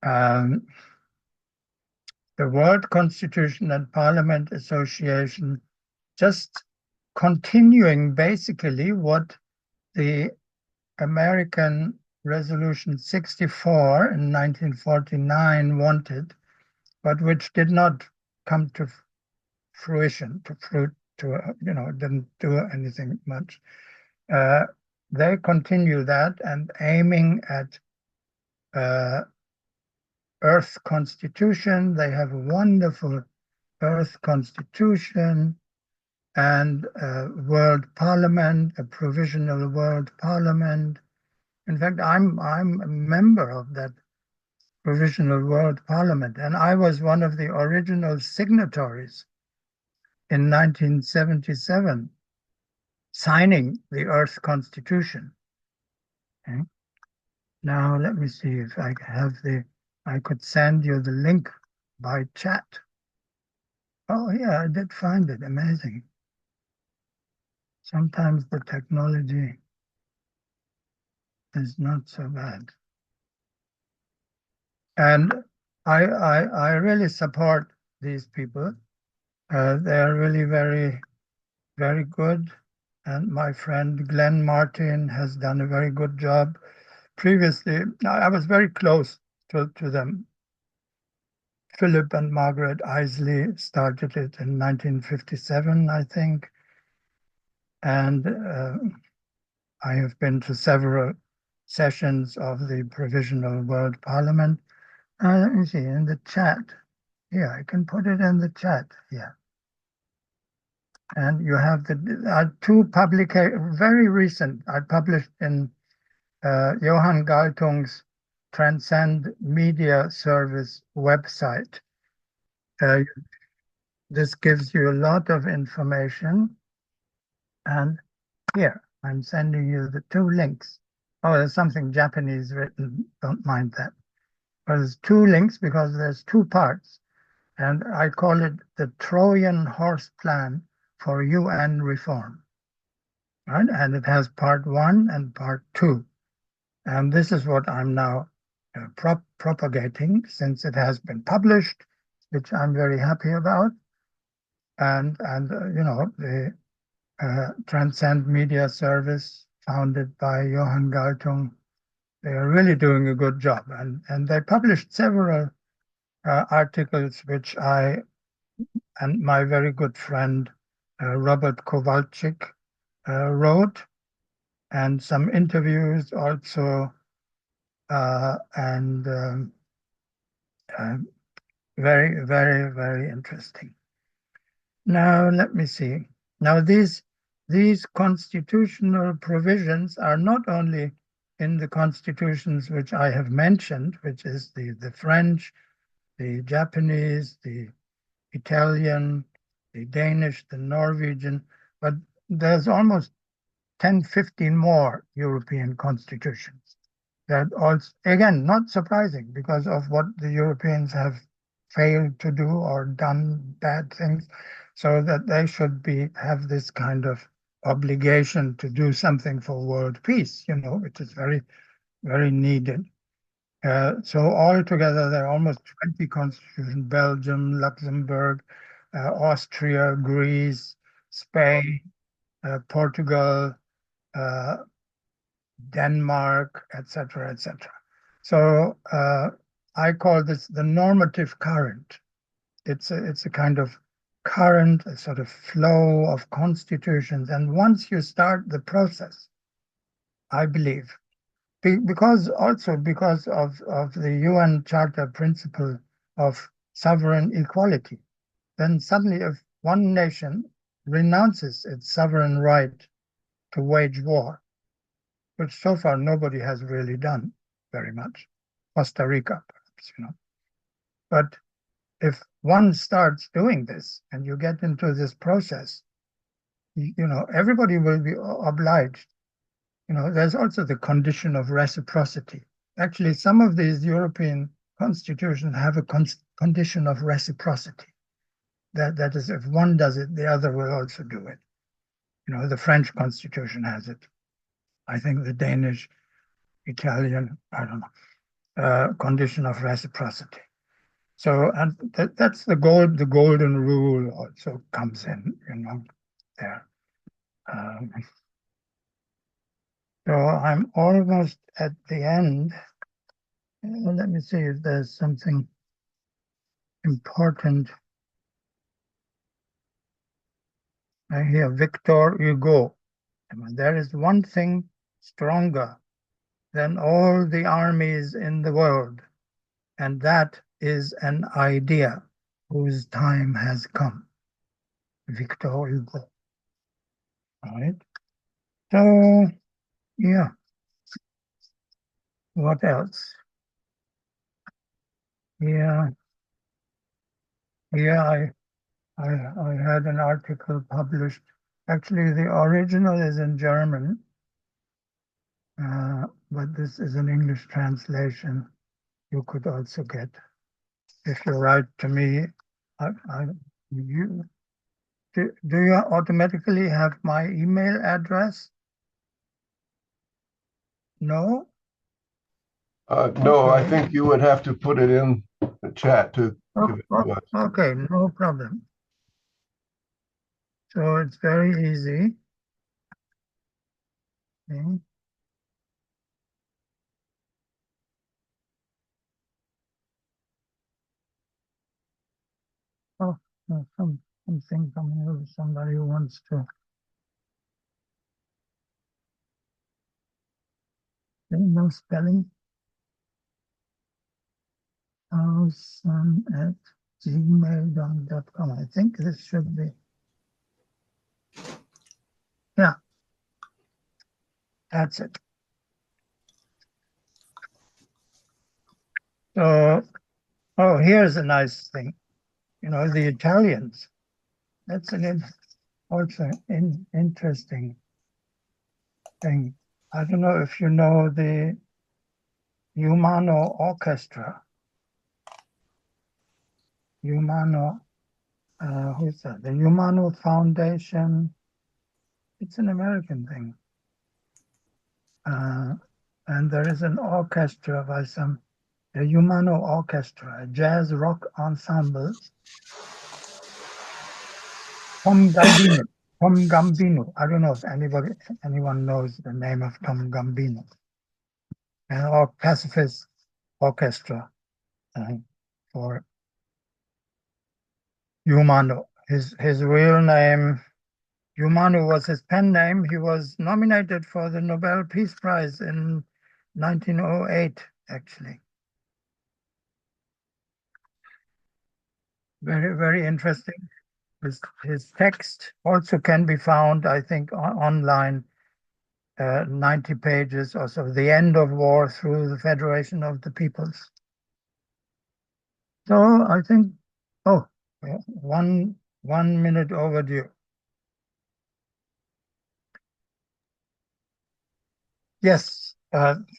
The World Constitution and Parliament Association, just continuing basically what the American Resolution 64 in 1949 wanted, but which did not come to fruition, you know, didn't do anything much. They continue that and aiming at Earth Constitution. They have a wonderful Earth Constitution and a World Parliament, a provisional World Parliament. In fact, I'm a member of that provisional World Parliament, and I was one of the original signatories in 1977, signing the Earth Constitution. Okay. Now let me see if I could send you the link by chat. Oh yeah, I did find it. Amazing. Sometimes the technology is not so bad. And I really support these people. They're really very, very good. And my friend Glenn Martin has done a very good job. Previously, I was very close to them. Philip and Margaret Isley started it in 1957, I think. And I have been to several sessions of the Provisional World Parliament. Let me see, in the chat. Yeah, I can put it in the chat. Yeah. And you have the two very recent, I published in Johann Galtung's Transcend Media Service website. This gives you a lot of information. And here, I'm sending you the two links. Oh, there's something Japanese written. Don't mind that. But there's two links because there's two parts. And I call it the Trojan horse plan for UN reform. Right? And it has part 1 and part 2. And this is what I'm now propagating, since it has been published, which I'm very happy about. And the Transcend Media Service, founded by Johann Galtung, they are really doing a good job. And they published several articles which I and my very good friend Robert Kowalczyk wrote, and some interviews also, and very, very, very interesting. Now, let me see. Now, these constitutional provisions are not only in the constitutions which I have mentioned, which is the French, the Japanese, the Italian, the Danish, the Norwegian, but there's almost 10, 15 more European constitutions. That also, again, not surprising because of what the Europeans have failed to do or done bad things, so that they should have this kind of obligation to do something for world peace, which is very, very needed. So altogether, there are almost 20 constitutions: Belgium, Luxembourg, Austria, Greece, Spain, Portugal, Denmark, etc., etc. So I call this the normative current. It's a kind of current, a sort of flow of constitutions. And once you start the process, I believe, because of the UN Charter principle of sovereign equality, then suddenly if one nation renounces its sovereign right to wage war, which so far nobody has really done very much, Costa Rica, perhaps. But if one starts doing this and you get into this process, everybody will be obliged. There's also the condition of reciprocity. Actually, some of these European constitutions have a condition of reciprocity. That is, if one does it, the other will also do it. The French constitution has it. I think the Danish, Italian, I don't know, condition of reciprocity. So, and that's the golden rule also comes in, there. So I'm almost at the end. Let me see if there's something important. I hear Victor Hugo. There is one thing stronger than all the armies in the world, and that is an idea whose time has come. Victor Hugo. All right. So, yeah. What else? Yeah. Yeah, I had an article published. Actually, the original is in German, but this is an English translation you could also get. If you write to me, do you automatically have my email address? No? No, I think you would have to put it in the chat to give it to us. Okay, no problem. So it's very easy. Okay. Oh, no, something coming here. Somebody who wants to. No spelling. Klaus@gmail.com. I think this should be. Yeah, that's it. So, oh, here's a nice thing. The Italians. That's also an interesting thing. I don't know if you know the Umano Orchestra. Umano, who's that? The Umano Foundation. It's an American thing. and there is an orchestra by a Humano orchestra, a jazz rock ensemble. Tom Gambino. Tom Gambino. I don't know if anyone knows the name of Tom Gambino. Or pacifist orchestra for Humano. His real name, Humano, was his pen name. He was nominated for the Nobel Peace Prize in 1908, actually. Very, very interesting. His text also can be found, I think, online, 90 pages or so, The End of War Through the Federation of the Peoples. So I think, oh, 1 minute overdue. Yes,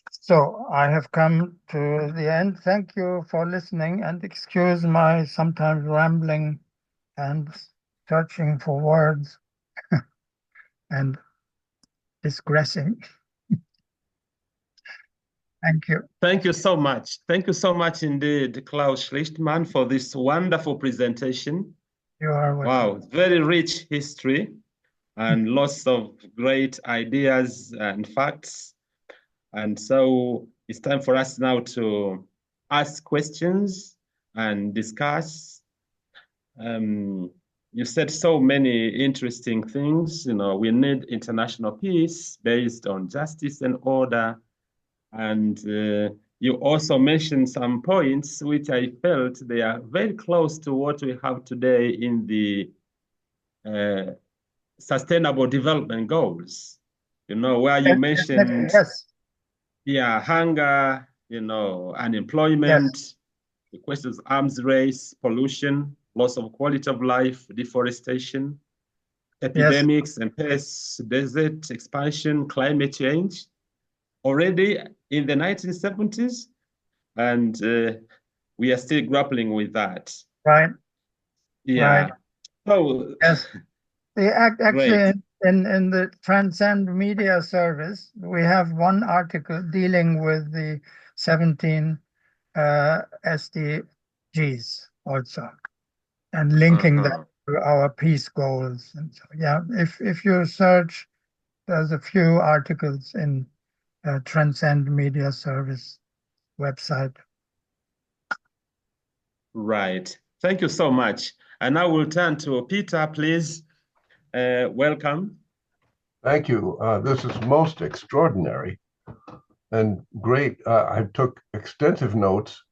so I have come to the end. Thank you for listening, and excuse my sometimes rambling and searching for words and digressing. Thank you. Thank you so much. Thank you so much indeed, Klaus Schlichtmann, for this wonderful presentation. You are welcome. Wow, very rich history and lots of great ideas and facts. And so it's time for us now to ask questions and discuss. You said so many interesting things. You know, we need international peace based on justice and order. And you also mentioned some points which I felt they are very close to what we have today in the Sustainable Development Goals. You know, where you mentioned, yes, yeah, hunger, you know, unemployment, yes, the questions of arms race, pollution, loss of quality of life, deforestation, epidemics and pests, desert expansion, climate change. Already in the 1970s, and we are still grappling with that. right, Yeah. right. So, Yes, actually great. in the Transcend Media Service, we have one article dealing with the 17 SDGs also, and linking that to our peace goals. And so, yeah, if you search, there's a few articles in Transcend Media Service website. Right. Thank you so much. And now we'll turn to Peter, please. Welcome. Thank you. This is most extraordinary and great. I took extensive notes.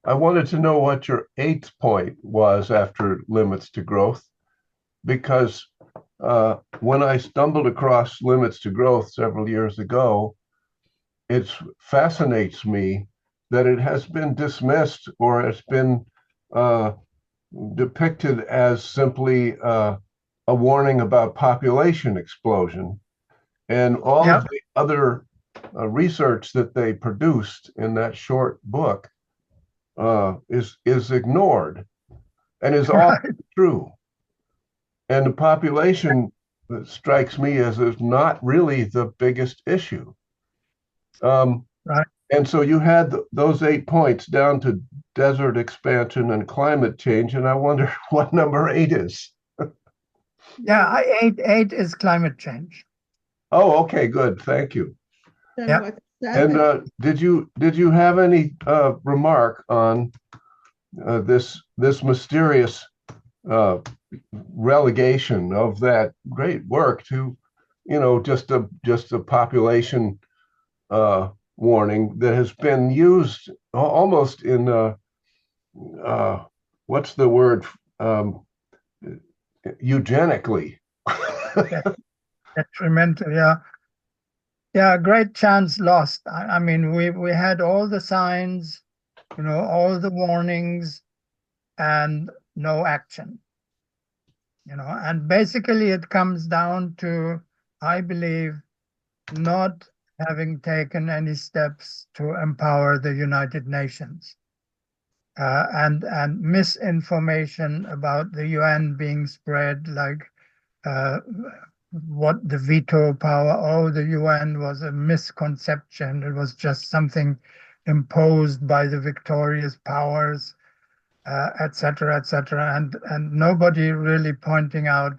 I wanted to know what your 8th point was after limits to growth, because when I stumbled across limits to growth several years ago, it fascinates me that it has been dismissed, or it's been depicted as simply a warning about population explosion. And all of the other research that they produced in that short book is ignored and is all true. And the population strikes me as is not really the biggest issue. Right. And so you had those 8 points down to desert expansion and climate change, and I wonder what number 8 is. Yeah, 8 is climate change. Oh, okay, good. Thank you. Yeah. And did you have any remark on this mysterious relegation of that great work to, just a population warning that has been used almost in what's the word, eugenically? Detrimental, yeah. Yeah, great chance lost. I mean, we had all the signs, all the warnings, and no action. And basically it comes down to, I believe, not having taken any steps to empower the United Nations, and misinformation about the UN being spread, like what the veto power, oh, the UN was a misconception. It was just something imposed by the victorious powers, etc., etc., and nobody really pointing out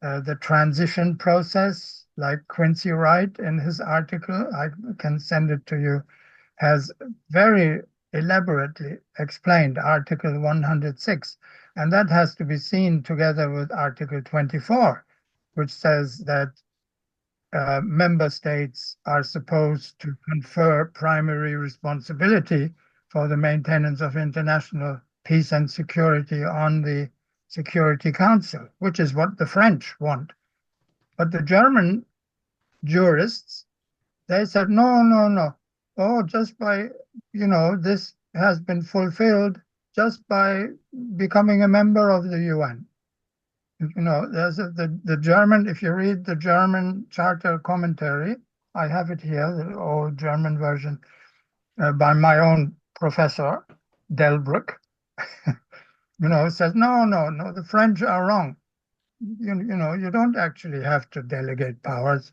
the transition process, like Quincy Wright in his article, I can send it to you, has very elaborately explained Article 106. And that has to be seen together with Article 24, which says that member states are supposed to confer primary responsibility for the maintenance of international peace and security on the Security Council, which is what the French want. But the German jurists, they said, no, no, no. Oh, just by, this has been fulfilled just by becoming a member of the UN. There's the German, if you read the German charter commentary, I have it here, the old German version by my own professor, Delbruck, says, no, no, no, the French are wrong. You don't actually have to delegate powers,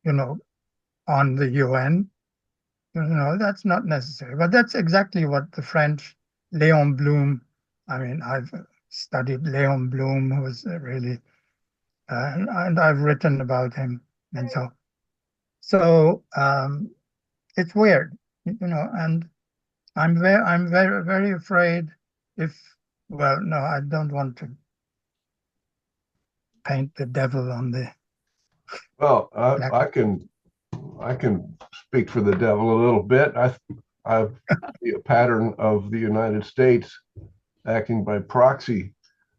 on the UN. That's not necessary. But that's exactly what the French, Léon Blum, I mean, I've studied Léon Blum, who was really, and I've written about him. And so it's weird, and I'm very, very afraid well, no, I don't want to paint the devil on the. Well, I can speak for the devil a little bit. I see a pattern of the United States acting by proxy.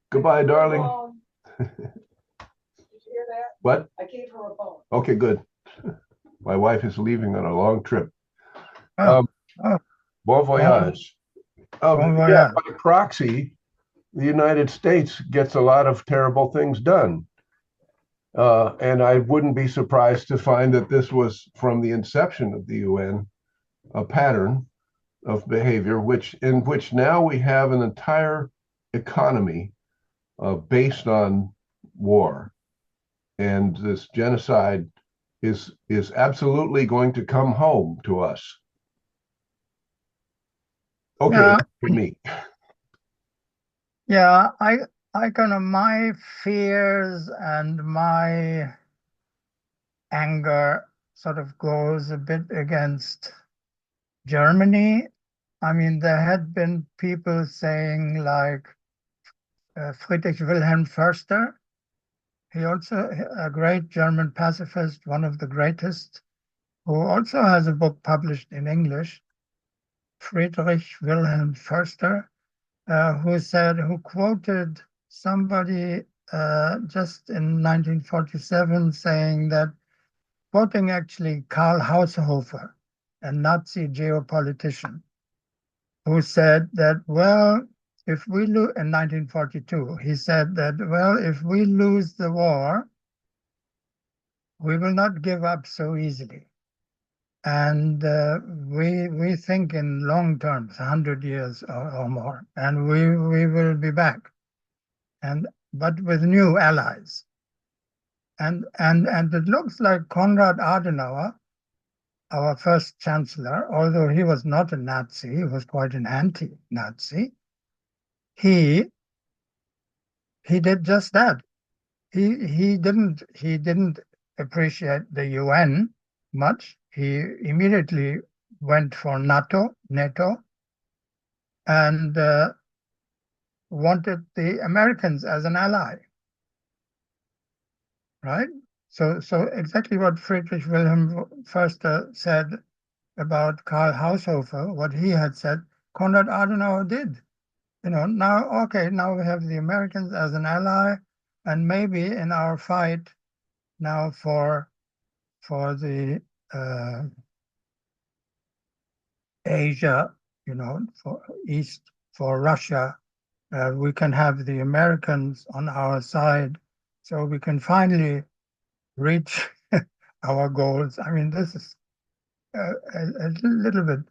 Goodbye, darling. Did you hear that? What? I gave her a bone. Okay, good. My wife is leaving on a long trip. Oh, Bon voyage. Bon voyage. Yeah, by proxy, the United States gets a lot of terrible things done. And I wouldn't be surprised to find that this was from the inception of the UN, a pattern of behavior, in which now we have an entire economy based on war. And this genocide is absolutely going to come home to us. Okay, Yeah. for me. Yeah, I kind of, my fears and my anger sort of goes a bit against Germany. I mean, there had been people saying like Friedrich Wilhelm Förster, he also a great German pacifist, one of the greatest, who also has a book published in English, Friedrich Wilhelm Förster, who quoted somebody just in 1947 saying that, quoting actually Karl Haushofer, a Nazi geopolitician, who said that, well, if we lose, in 1942, he said that, well, if we lose the war, we will not give up so easily. And we think in long terms, 100 years or more, and we will be back, but with new allies. And it looks like Konrad Adenauer, our first chancellor, although he was not a Nazi, he was quite an anti-Nazi, he did just that. He didn't appreciate the UN much. He immediately went for NATO, and wanted the Americans as an ally, right? So exactly what Friedrich Wilhelm Förster said about Karl Haushofer, what he had said, Konrad Adenauer did. Now we have the Americans as an ally, and maybe in our fight now for the Asia, for Russia, we can have the Americans on our side, so we can finally reach our goals. I mean, this is a little bit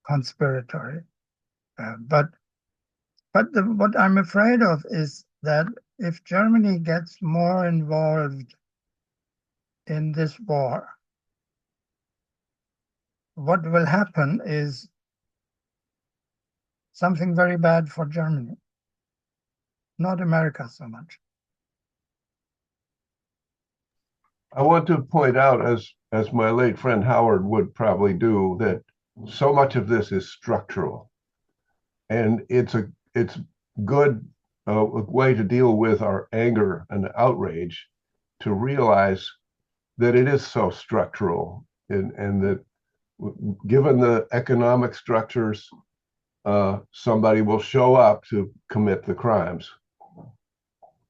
conspiratory, but what I'm afraid of is that if Germany gets more involved in this war, what will happen is something very bad for Germany, not America so much. I want to point out, as my late friend Howard would probably do, that so much of this is structural, and it's good way to deal with our anger and outrage, to realize that it is so structural, and that given the economic structures, somebody will show up to commit the crimes.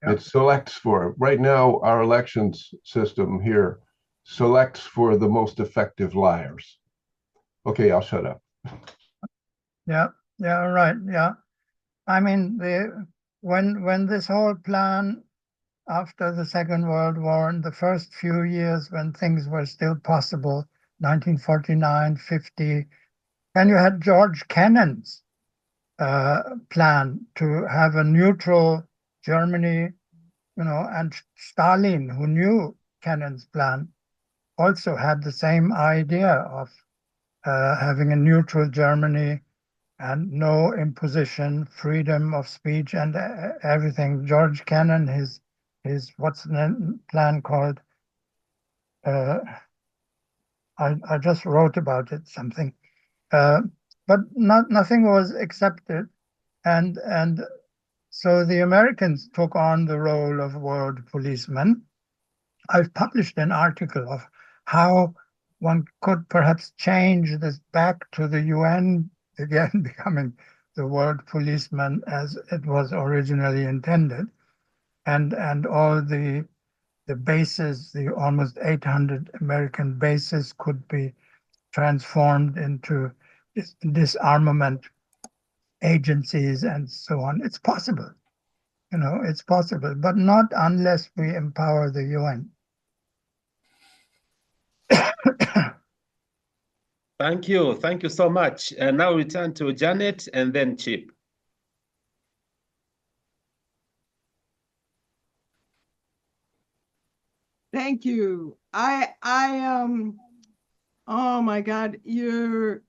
It selects for it. Right now, our elections system here selects for the most effective liars. Okay, I'll shut up. Yeah, right. Yeah. I mean, when this whole plan after the Second World War, in the first few years when things were still possible, 1949, 50, and you had George Kennan's plan to have a neutral Germany, and Stalin, who knew Kennan's plan, also had the same idea of having a neutral Germany and no imposition, freedom of speech and everything. George Kennan, his what's the plan called? I just wrote about it, something. But nothing was accepted, and so the Americans took on the role of world policemen. I've published an article of how one could perhaps change this back to the UN again, becoming the world policeman as it was originally intended, and all the bases, the almost 800 American bases, could be transformed into disarmament agencies and so on. It's possible, it's possible, but not unless we empower the UN. Thank you so much. And now we turn to Janet and then Chip. Thank you. Oh my God, you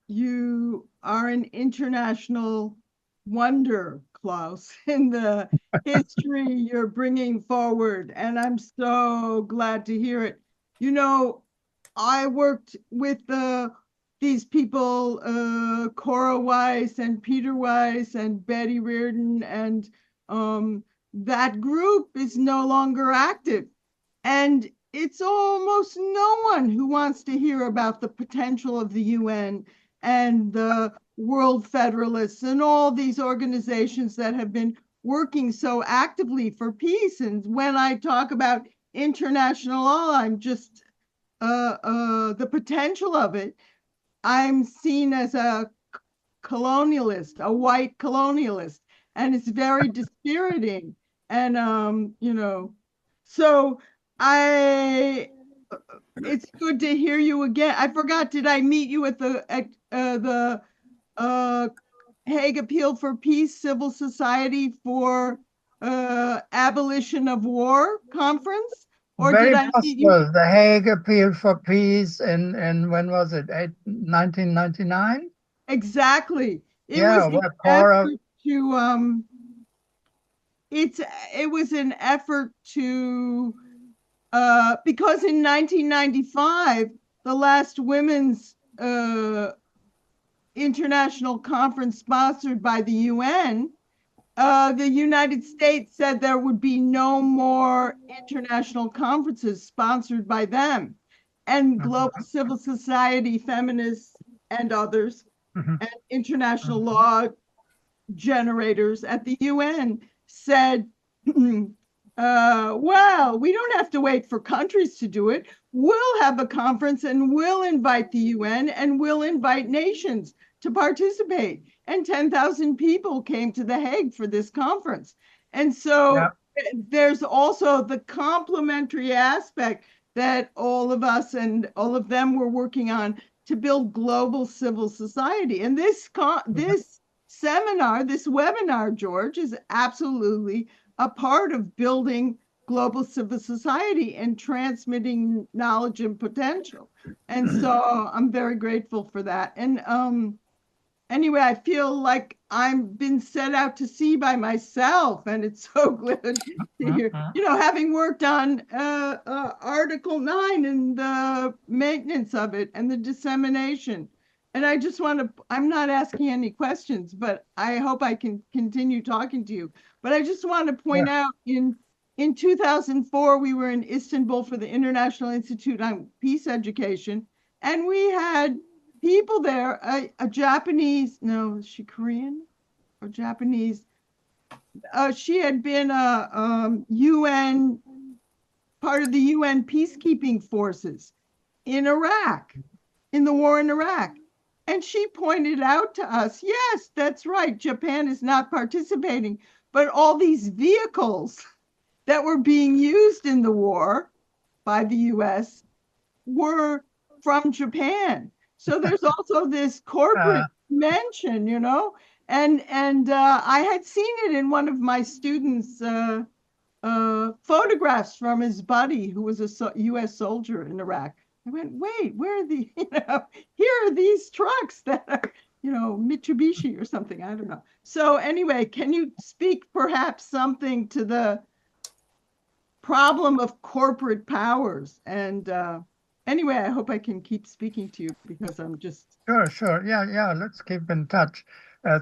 are an international wonder, Klaus, in the history you're bringing forward, and I'm so glad to hear it. I worked with these people, Cora Weiss and Peter Weiss and Betty Reardon, and that group is no longer active. And it's almost no one who wants to hear about the potential of the UN and the World Federalists and all these organizations that have been working so actively for peace. And when I talk about international law, I'm just the potential of it. I'm seen as a colonialist, a white colonialist, and it's very dispiriting. And so it's good to hear you again. I forgot, did I meet you at the Hague Appeal for Peace Civil Society for Abolition of War conference? Or Very did I meet you? possible. The Hague Appeal for Peace in when was it? 1999? Exactly. It Yeah, was an where Cora. effort to it was an effort to because in 1995 the last women's international conference sponsored by the UN, the United States said there would be no more international conferences sponsored by them, and global civil society, feminists and others, and international law generators at the UN said, well, we don't have to wait for countries to do it. We'll have a conference and we'll invite the UN and we'll invite nations to participate. And 10,000 people came to The Hague for this conference. And so there's also the complementary aspect that all of us and all of them were working on to build global civil society. And this seminar, this webinar, George, is absolutely a part of building global civil society and transmitting knowledge and potential. And so I'm very grateful for that. And anyway, I feel like I've been set out to sea by myself, and it's so good to hear, having worked on Article 9 and the maintenance of it and the dissemination. And I just want to, I'm not asking any questions, but I hope I can continue talking to you. But I just want to point out in 2004, we were in Istanbul for the International Institute on Peace Education, and we had people there, a Japanese, no, is she Korean or Japanese? She had been a UN, part of the UN peacekeeping forces in Iraq, in the war in Iraq. And she pointed out to us, yes, that's right, Japan is not participating, but all these vehicles that were being used in the war by the US were from Japan. So there's also this corporate dimension, and I had seen it in one of my students' photographs from his buddy who was a US soldier in Iraq. I went, wait, where are the, here are these trucks that are, Mitsubishi or something, I don't know. So anyway, can you speak perhaps something to the problem of corporate powers? And anyway, I hope I can keep speaking to you because I'm just... Sure. Yeah. Let's keep in touch.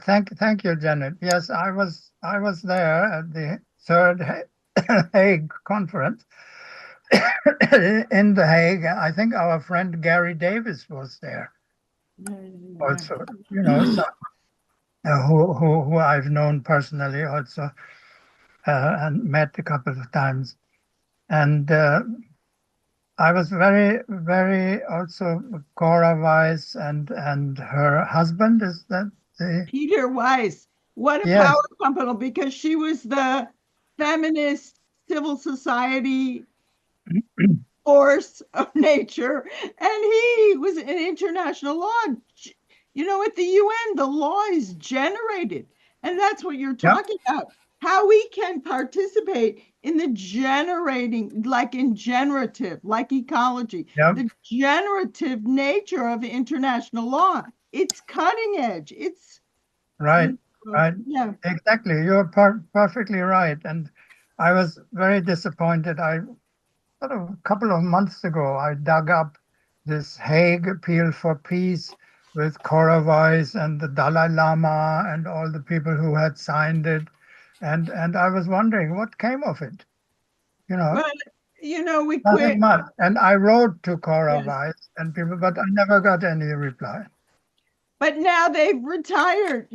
Thank you, Janet. Yes, I was there at the third Hague conference in the Hague. I think our friend Gary Davis was there also. So, who I've known personally also and met a couple of times, and. I was very, very also Cora Weiss and her husband, is that the... Peter Weiss. What a power couple, because she was the feminist civil society force of nature, and he was in international law. At the UN, the law is generated, and that's what you're talking about. How we can participate in the generating, like in generative, like ecology, the generative nature of international law. It's cutting edge. It's right. Yeah, exactly. You're perfectly right. And I was very disappointed. A couple of months ago, I dug up this Hague Appeal for Peace with Cora Weiss and the Dalai Lama and all the people who had signed it. And I was wondering what came of it, Well, we nothing quit. much. And I wrote to Cora Weiss and people, but I never got any reply. But now they've retired.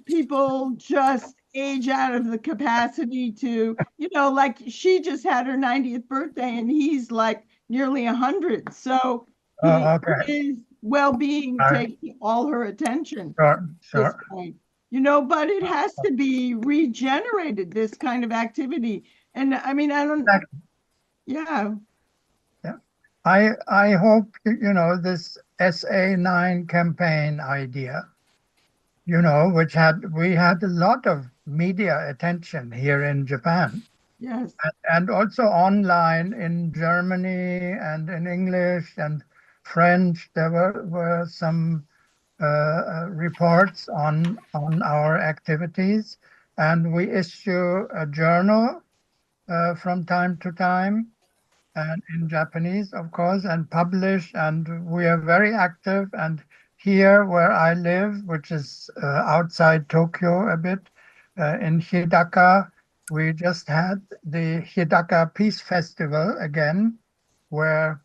People just age out of the capacity to, like she just had her 90th birthday and he's like nearly 100. So his well-being takes all her attention at this point. But it has to be regenerated, this kind of activity. And I mean, I don't, yeah. I hope, this SA9 campaign idea, which we had a lot of media attention here in Japan. Yes. And also online in Germany and in English and French. There were some reports on our activities, and we issue a journal from time to time, and in Japanese, of course, and publish, and we are very active. And here where I live, which is outside Tokyo a bit, in Hidaka, we just had the Hidaka Peace Festival again, where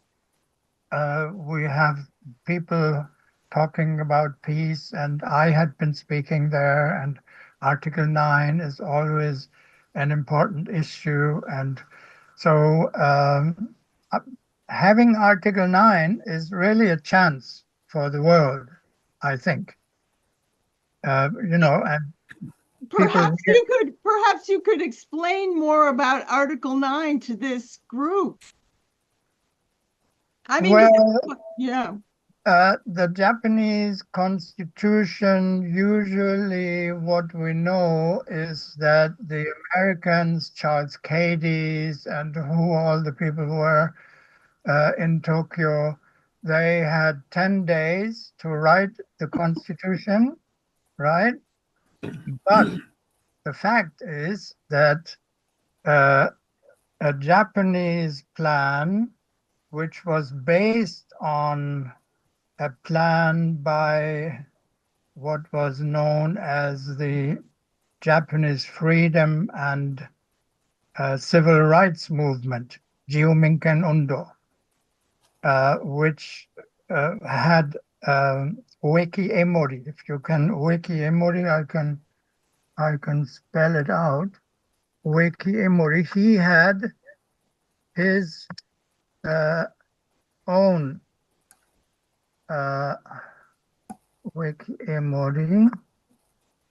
we have people talking about peace, and I had been speaking there, and Article 9 is always an important issue. And so having Article 9 is really a chance for the world, I think. And perhaps you could explain more about Article 9 to this group. I mean, The Japanese constitution, usually what we know is that the Americans, Charles Cadiz, and who all the people were in Tokyo, they had 10 days to write the constitution, right? But the fact is that a Japanese plan, which was based on a plan by what was known as the Japanese Freedom and Civil Rights Movement, Jiominken Undo, which had Ueki Emori. If you can Ueki Emori, I can spell it out. Ueki Emori. He had his own Ueki Emori.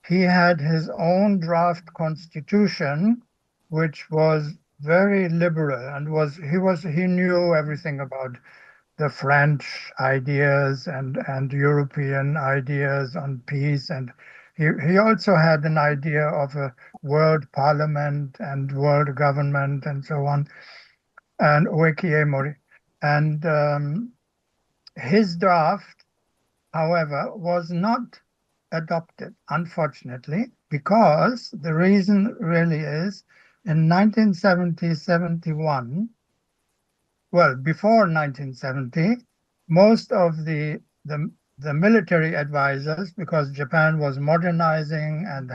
He had his own draft constitution, which was very liberal, and he knew everything about the French ideas and European ideas on peace, and he also had an idea of a world parliament and world government and so on, and Ueki Emori. And his draft, however, was not adopted, unfortunately, because the reason really is in 1970-71, well, before 1970, most of the military advisors, because Japan was modernizing and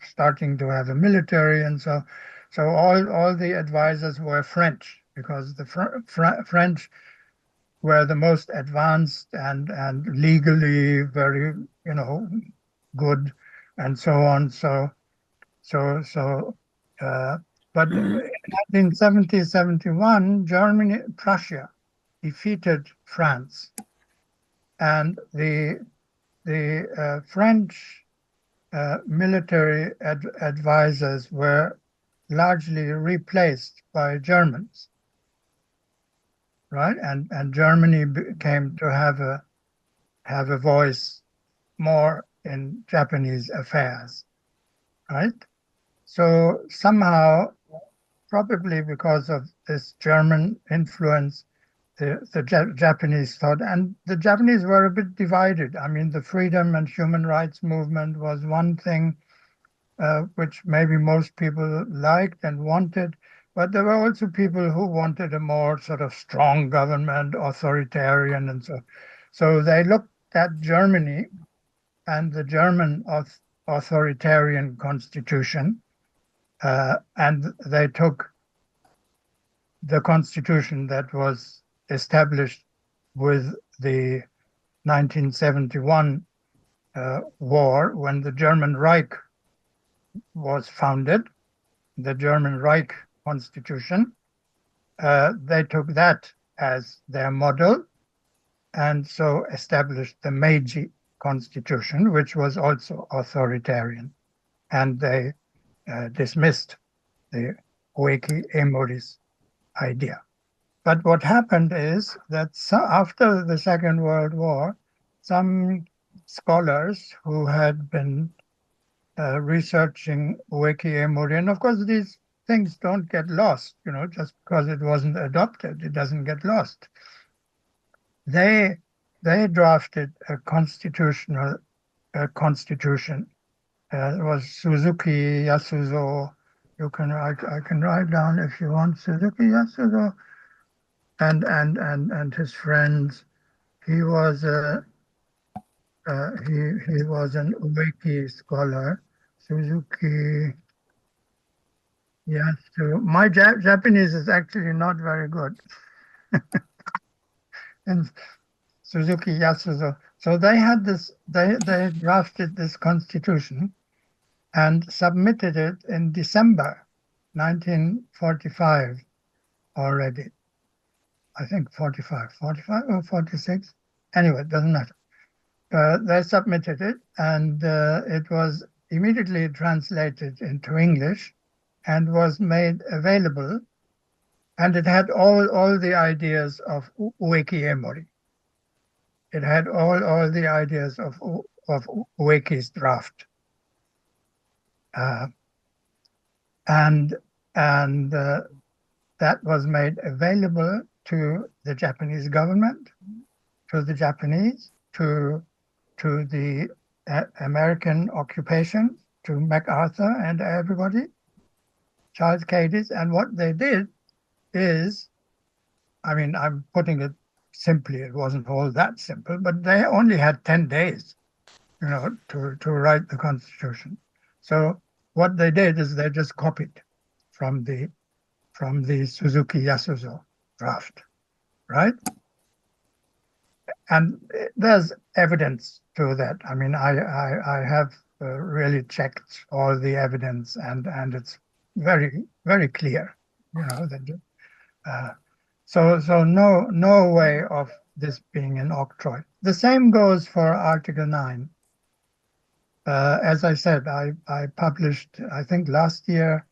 starting to have a military, and so all the advisors were French, because the French were the most advanced and legally very, good, and so on. But in 1970-71, Prussia defeated France, and the French military advisors were largely replaced by Germans, right? And Germany came to have a voice more in Japanese affairs, right? So somehow, probably because of this German influence, the Japanese thought, and the Japanese were a bit divided. I mean, the freedom and human rights movement was one thing which maybe most people liked and wanted, but there were also people who wanted a more sort of strong government, authoritarian, and so they looked at Germany and the German authoritarian constitution, and they took the constitution that was established with the 1971 war, when the German Reich was founded, the German Reich constitution. They took that as their model, and so established the Meiji constitution, which was also authoritarian. And they dismissed the Ueki Emori's idea. But what happened is that after the Second World War, some scholars who had been researching Ueki Emori, and of course these things don't get lost, just because it wasn't adopted, it doesn't get lost. They drafted a constitution. It was Suzuki Yasuzo. I can write down if you want, Suzuki Yasuzo and his friends. He was an Ueki scholar. Suzuki Yasuzo. My Japanese is actually not very good. And Suzuki Yasuzo. So they had this. They drafted this constitution and submitted it in December 1945 already. I think 45 or 46. Anyway, it doesn't matter. They submitted it, and it was immediately translated into English and was made available. And it had all the ideas of Ueki Emori. It had all the ideas of Ueki's draft, and that was made available to the Japanese government, to the Japanese, to the American occupation, to MacArthur and everybody, Charles Cadiz. And what they did is, I mean, I'm putting it simply, it wasn't all that simple, but they only had 10 days, to write the Constitution. So what they did is they just copied from the Suzuki Yasuzo draft, right? And there's evidence to that. I mean, I have really checked all the evidence, and it's very, very clear, that so no way of this being an octroi. The same goes for Article 9. As I said, I published, I think last year,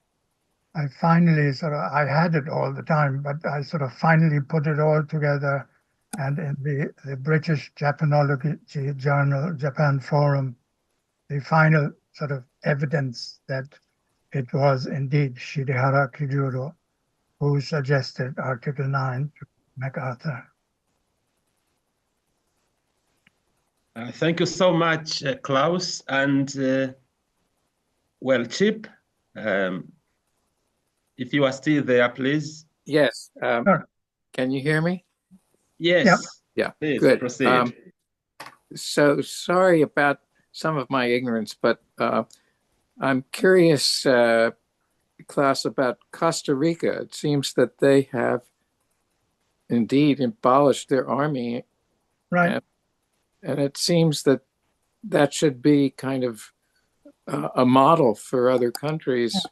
I finally I had it all the time, but I sort of finally put it all together. And in the British Japanology Journal, Japan Forum, the final sort of evidence that it was indeed Shirihara Kijuro who suggested Article 9 to MacArthur. Thank you so much, Klaus. And well, Chip, if you are still there, please. Yes. Sure. Can you hear me? Yes. Yeah. Please Good. proceed. So sorry about some of my ignorance, but I'm curious, Klaus, about Costa Rica. It seems that they have indeed abolished their army. Right. And it seems that that should be kind of a model for other countries.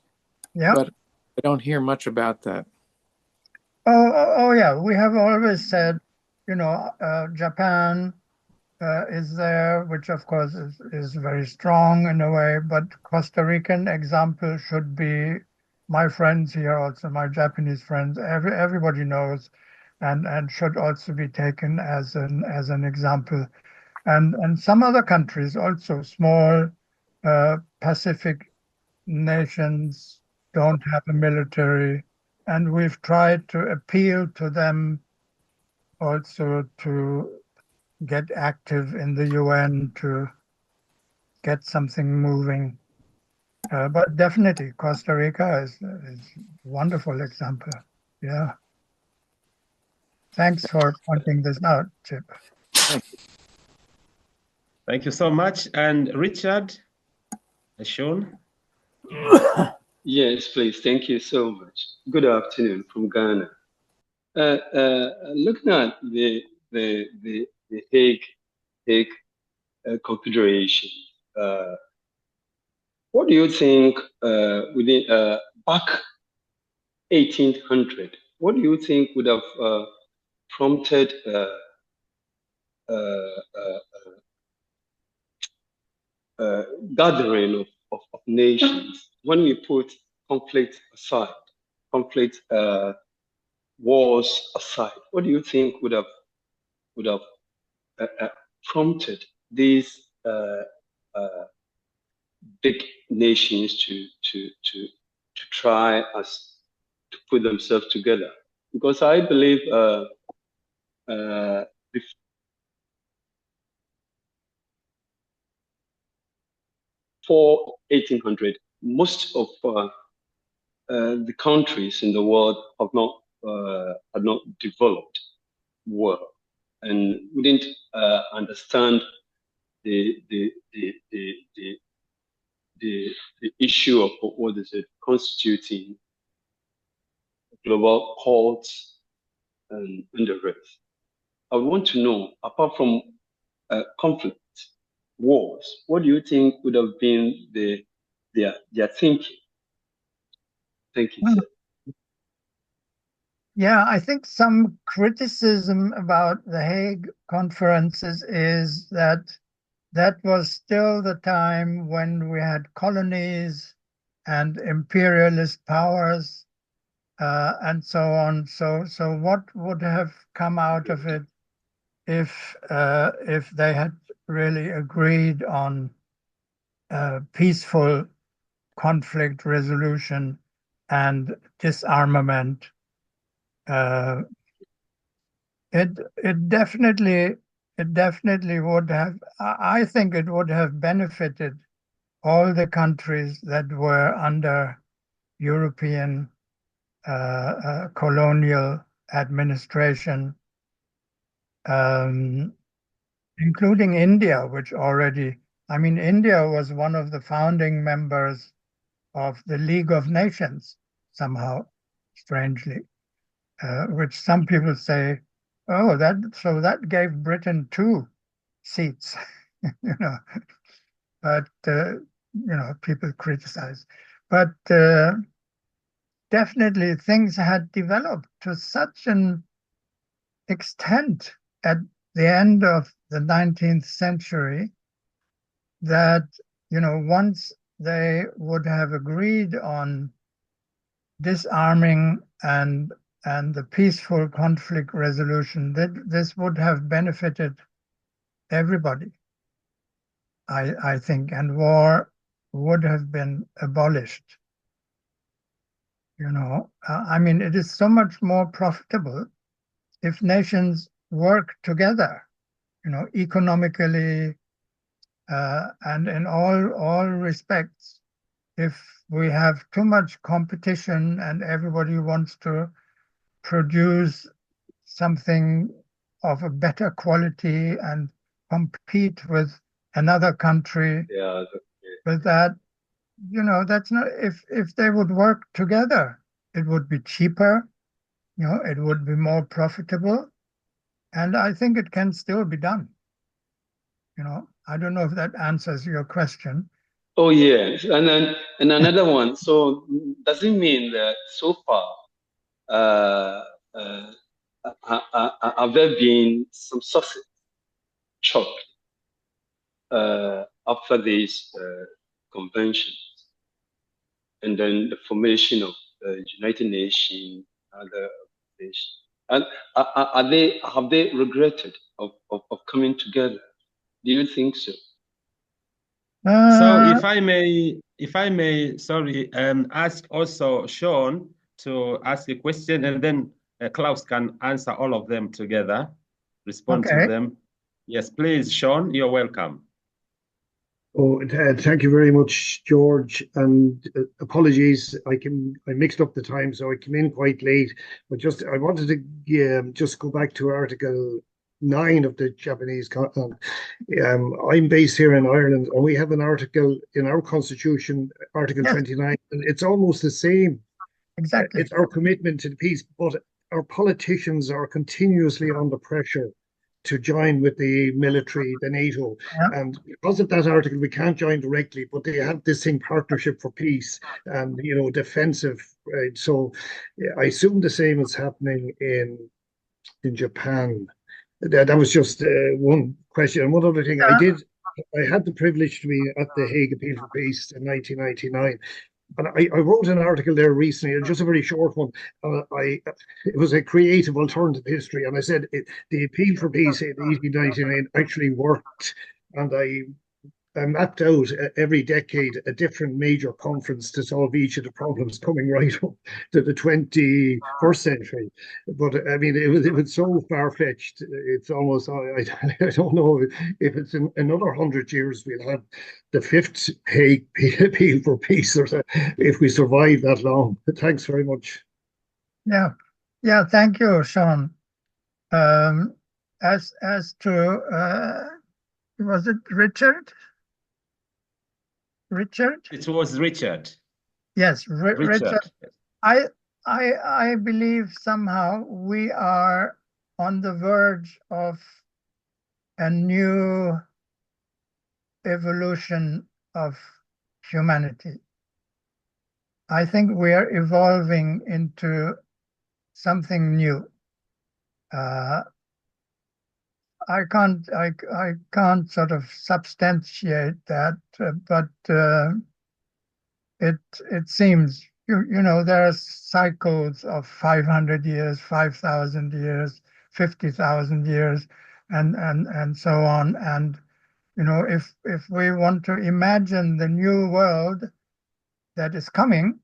Yeah. But I don't hear much about that. Oh yeah. We have always said, Japan is there, which of course is very strong in a way, but Costa Rican example should be my friends here also, my Japanese friends, everybody knows, and should also be taken as an example. And some other countries also, small Pacific nations, don't have a military, and we've tried to appeal to them also to get active in the UN to get something moving. But definitely Costa Rica is a wonderful example. Yeah. Thanks for pointing this out, Chip. Thank you so much. And Richard, Sean? Yes, please. Thank you so much. Good afternoon from Ghana. Looking at the Hague Confederation, what do you think within back 1800? What do you think would have prompted gathering of nations when we put conflict aside, conflict wars aside? What do you think would have prompted these big nations to try to put themselves together? Because I believe before 1800, most of the countries in the world had not developed well, and we didn't understand the issue of what is it constituting global courts and the rest. I would want to know, apart from conflict, wars, what do you think would have been their thinking? Thank you, sir. Yeah, I think some criticism about the Hague conferences is that was still the time when we had colonies and imperialist powers and so on. So what would have come out of it if they had really agreed on peaceful conflict resolution and disarmament. It definitely would have. I think it would have benefited all the countries that were under European colonial administration, including India, which already, I mean, India was one of the founding members of the League of Nations, somehow, strangely, which some people say, oh, that gave Britain 2 seats, but, people criticize. But definitely things had developed to such an extent at the end of the 19th century that, once they would have agreed on disarming and the peaceful conflict resolution, that this would have benefited everybody, I think, and war would have been abolished. I mean, it is so much more profitable if nations work together, economically, and in all respects. If we have too much competition and everybody wants to produce something of a better quality and compete with another country with that, that's not, if they would work together, it would be cheaper, it would be more profitable, and I think it can still be done. I don't know if that answers your question. Oh yes, and another one. So does it mean that so far have there been some success chalked after this convention, and then the formation of the United Nations, other organizations, and have they regretted of coming together? Do you think so? So if I may, sorry, ask also Sean to ask a question, and then Klaus can answer all of them together, respond to them. Yes, please, Sean, you're welcome. Oh, thank you very much, George. And apologies, I mixed up the time, so I came in quite late. But I wanted to just go back to Article 9 of the Japanese. I'm based here in Ireland, and we have an article in our Constitution, Article 29, and it's almost the same. Exactly. It's our commitment to the peace, but our politicians are continuously under pressure to join with the military, the NATO. Yeah. And because of that article, we can't join directly, but they have this thing, partnership for peace and, defensive. Right? So I assume the same is happening in Japan. That was just one question. And one other thing, I had the privilege to be at the Hague Appeal for Peace in 1999. And I wrote an article there recently, just a very short one. It was a creative alternative history, and I said the appeal for peace in 1899 actually worked, and I mapped out every decade a different major conference to solve each of the problems coming right up to the 21st century. But I mean, it was so far-fetched. It's almost, I don't know if it's in another 100 years, we'll have the 5th Hague appeal for peace, or if we survive that long. But thanks very much. Yeah, thank you, Sean. As to, was it Richard? It was Richard. Yes, Richard. I believe somehow we are on the verge of a new evolution of humanity. I think we are evolving into something new. I can't sort of substantiate that, but it seems, there are cycles of 500 years, 5,000 years, 50,000 years. and so on. And if we want to imagine the new world that is coming,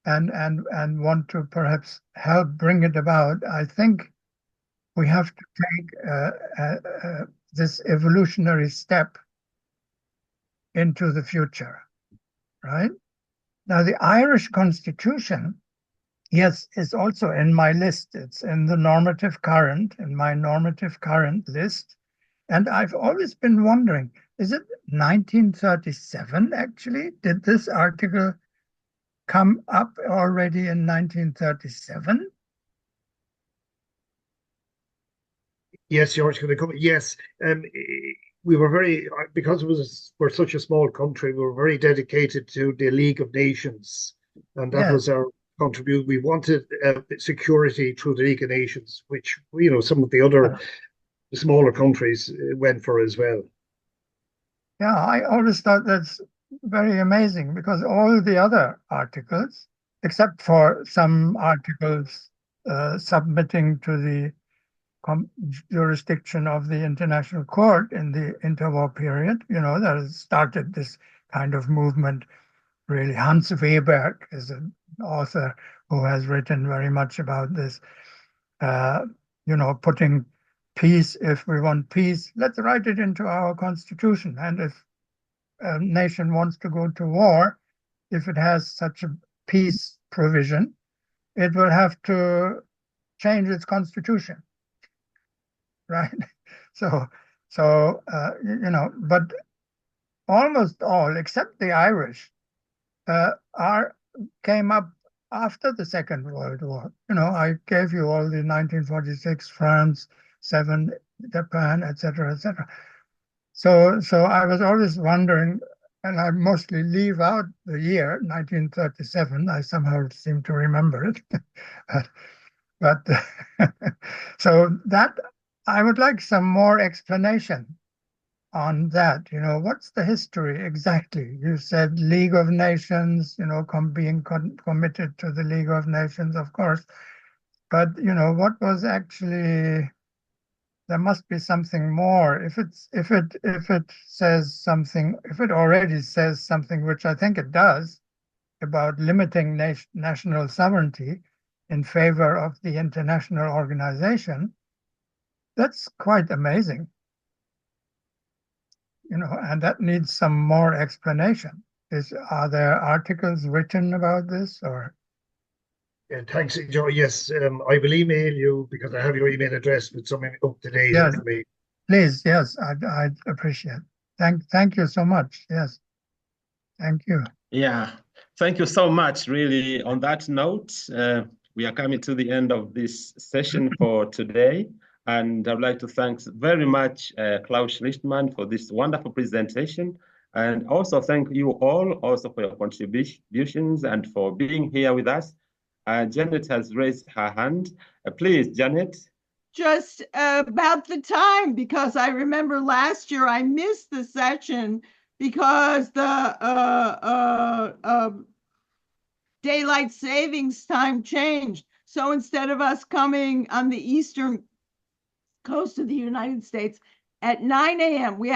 and want to perhaps help bring it about, I think we have to take this evolutionary step into the future, right? Now, the Irish Constitution, yes, is also in my list. It's in the normative current, in my normative current list. And I've always been wondering, is it 1937 actually? Did this article come up already in 1937? Yes, George, can I come? Yes, we were very, because we're such a small country, we were very dedicated to the League of Nations, and that was our contribution. We wanted security through the League of Nations, which some of the other smaller countries went for as well. Yeah, I always thought that's very amazing, because all the other articles, except for some articles submitting to the jurisdiction of the International Court in the interwar period, that has started this kind of movement. Really, Hans Weber is an author who has written very much about this, putting peace, if we want peace, let's write it into our constitution. And if a nation wants to go to war, if it has such a peace provision, it will have to change its constitution. Right. So, but almost all, except the Irish, came up after the Second World War. I gave you all the 1946, France, 7, Japan, etc., etc. So I was always wondering, and I mostly leave out the year 1937. I somehow seem to remember it, but so that. I would like some more explanation on that. What's the history exactly? You said League of Nations, being committed to the League of Nations, of course. But, what was actually, there must be something more. If it says something, if it already says something, which I think it does, about limiting national sovereignty in favor of the international organization, that's quite amazing, and that needs some more explanation. Are there articles written about this, or? Yeah, thanks, Joe. Yes, I will email you, because I have your email address, with some up-to-date information. Please, yes, I'd appreciate. Thank you so much. Yes, thank you. Yeah, thank you so much. Really, on that note, we are coming to the end of this session for today. And I'd like to thank very much Klaus Schlichtmann for this wonderful presentation. And also thank you all also for your contributions and for being here with us. Janet has raised her hand. Please, Janet. Just about the time, because I remember last year I missed the session because the daylight savings time changed. So instead of us coming on the eastern coast of the United States at 9 a.m., we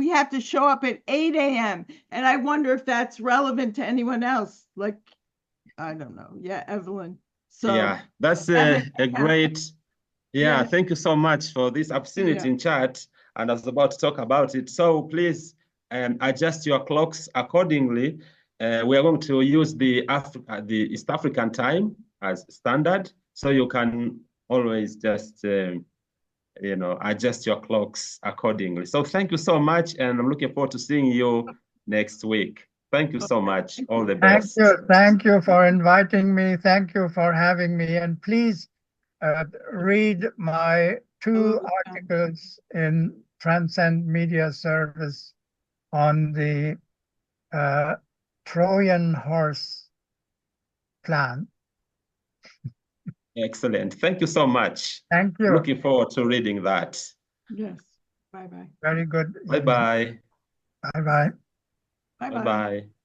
have to show up at 8 a.m. And I wonder if that's relevant to anyone else. Like, I don't know. Yeah, Evelyn. So yeah, that's a great. Yeah, yes. Thank you so much for this opportunity in chat. And I was about to talk about it. So please adjust your clocks accordingly. We are going to use the East African time as standard, so you can always just adjust your clocks accordingly. So thank you so much, and I'm looking forward to seeing you next week. Thank you so much. All the best. Thank you for inviting me. Thank you for having me. And please read my 2 articles in Transcend Media Service on the Trojan horse plan. Excellent. Thank you so much. Thank you. Looking forward to reading that. Yes. Bye-bye. Very good. Bye-bye. Bye-bye. Bye-bye.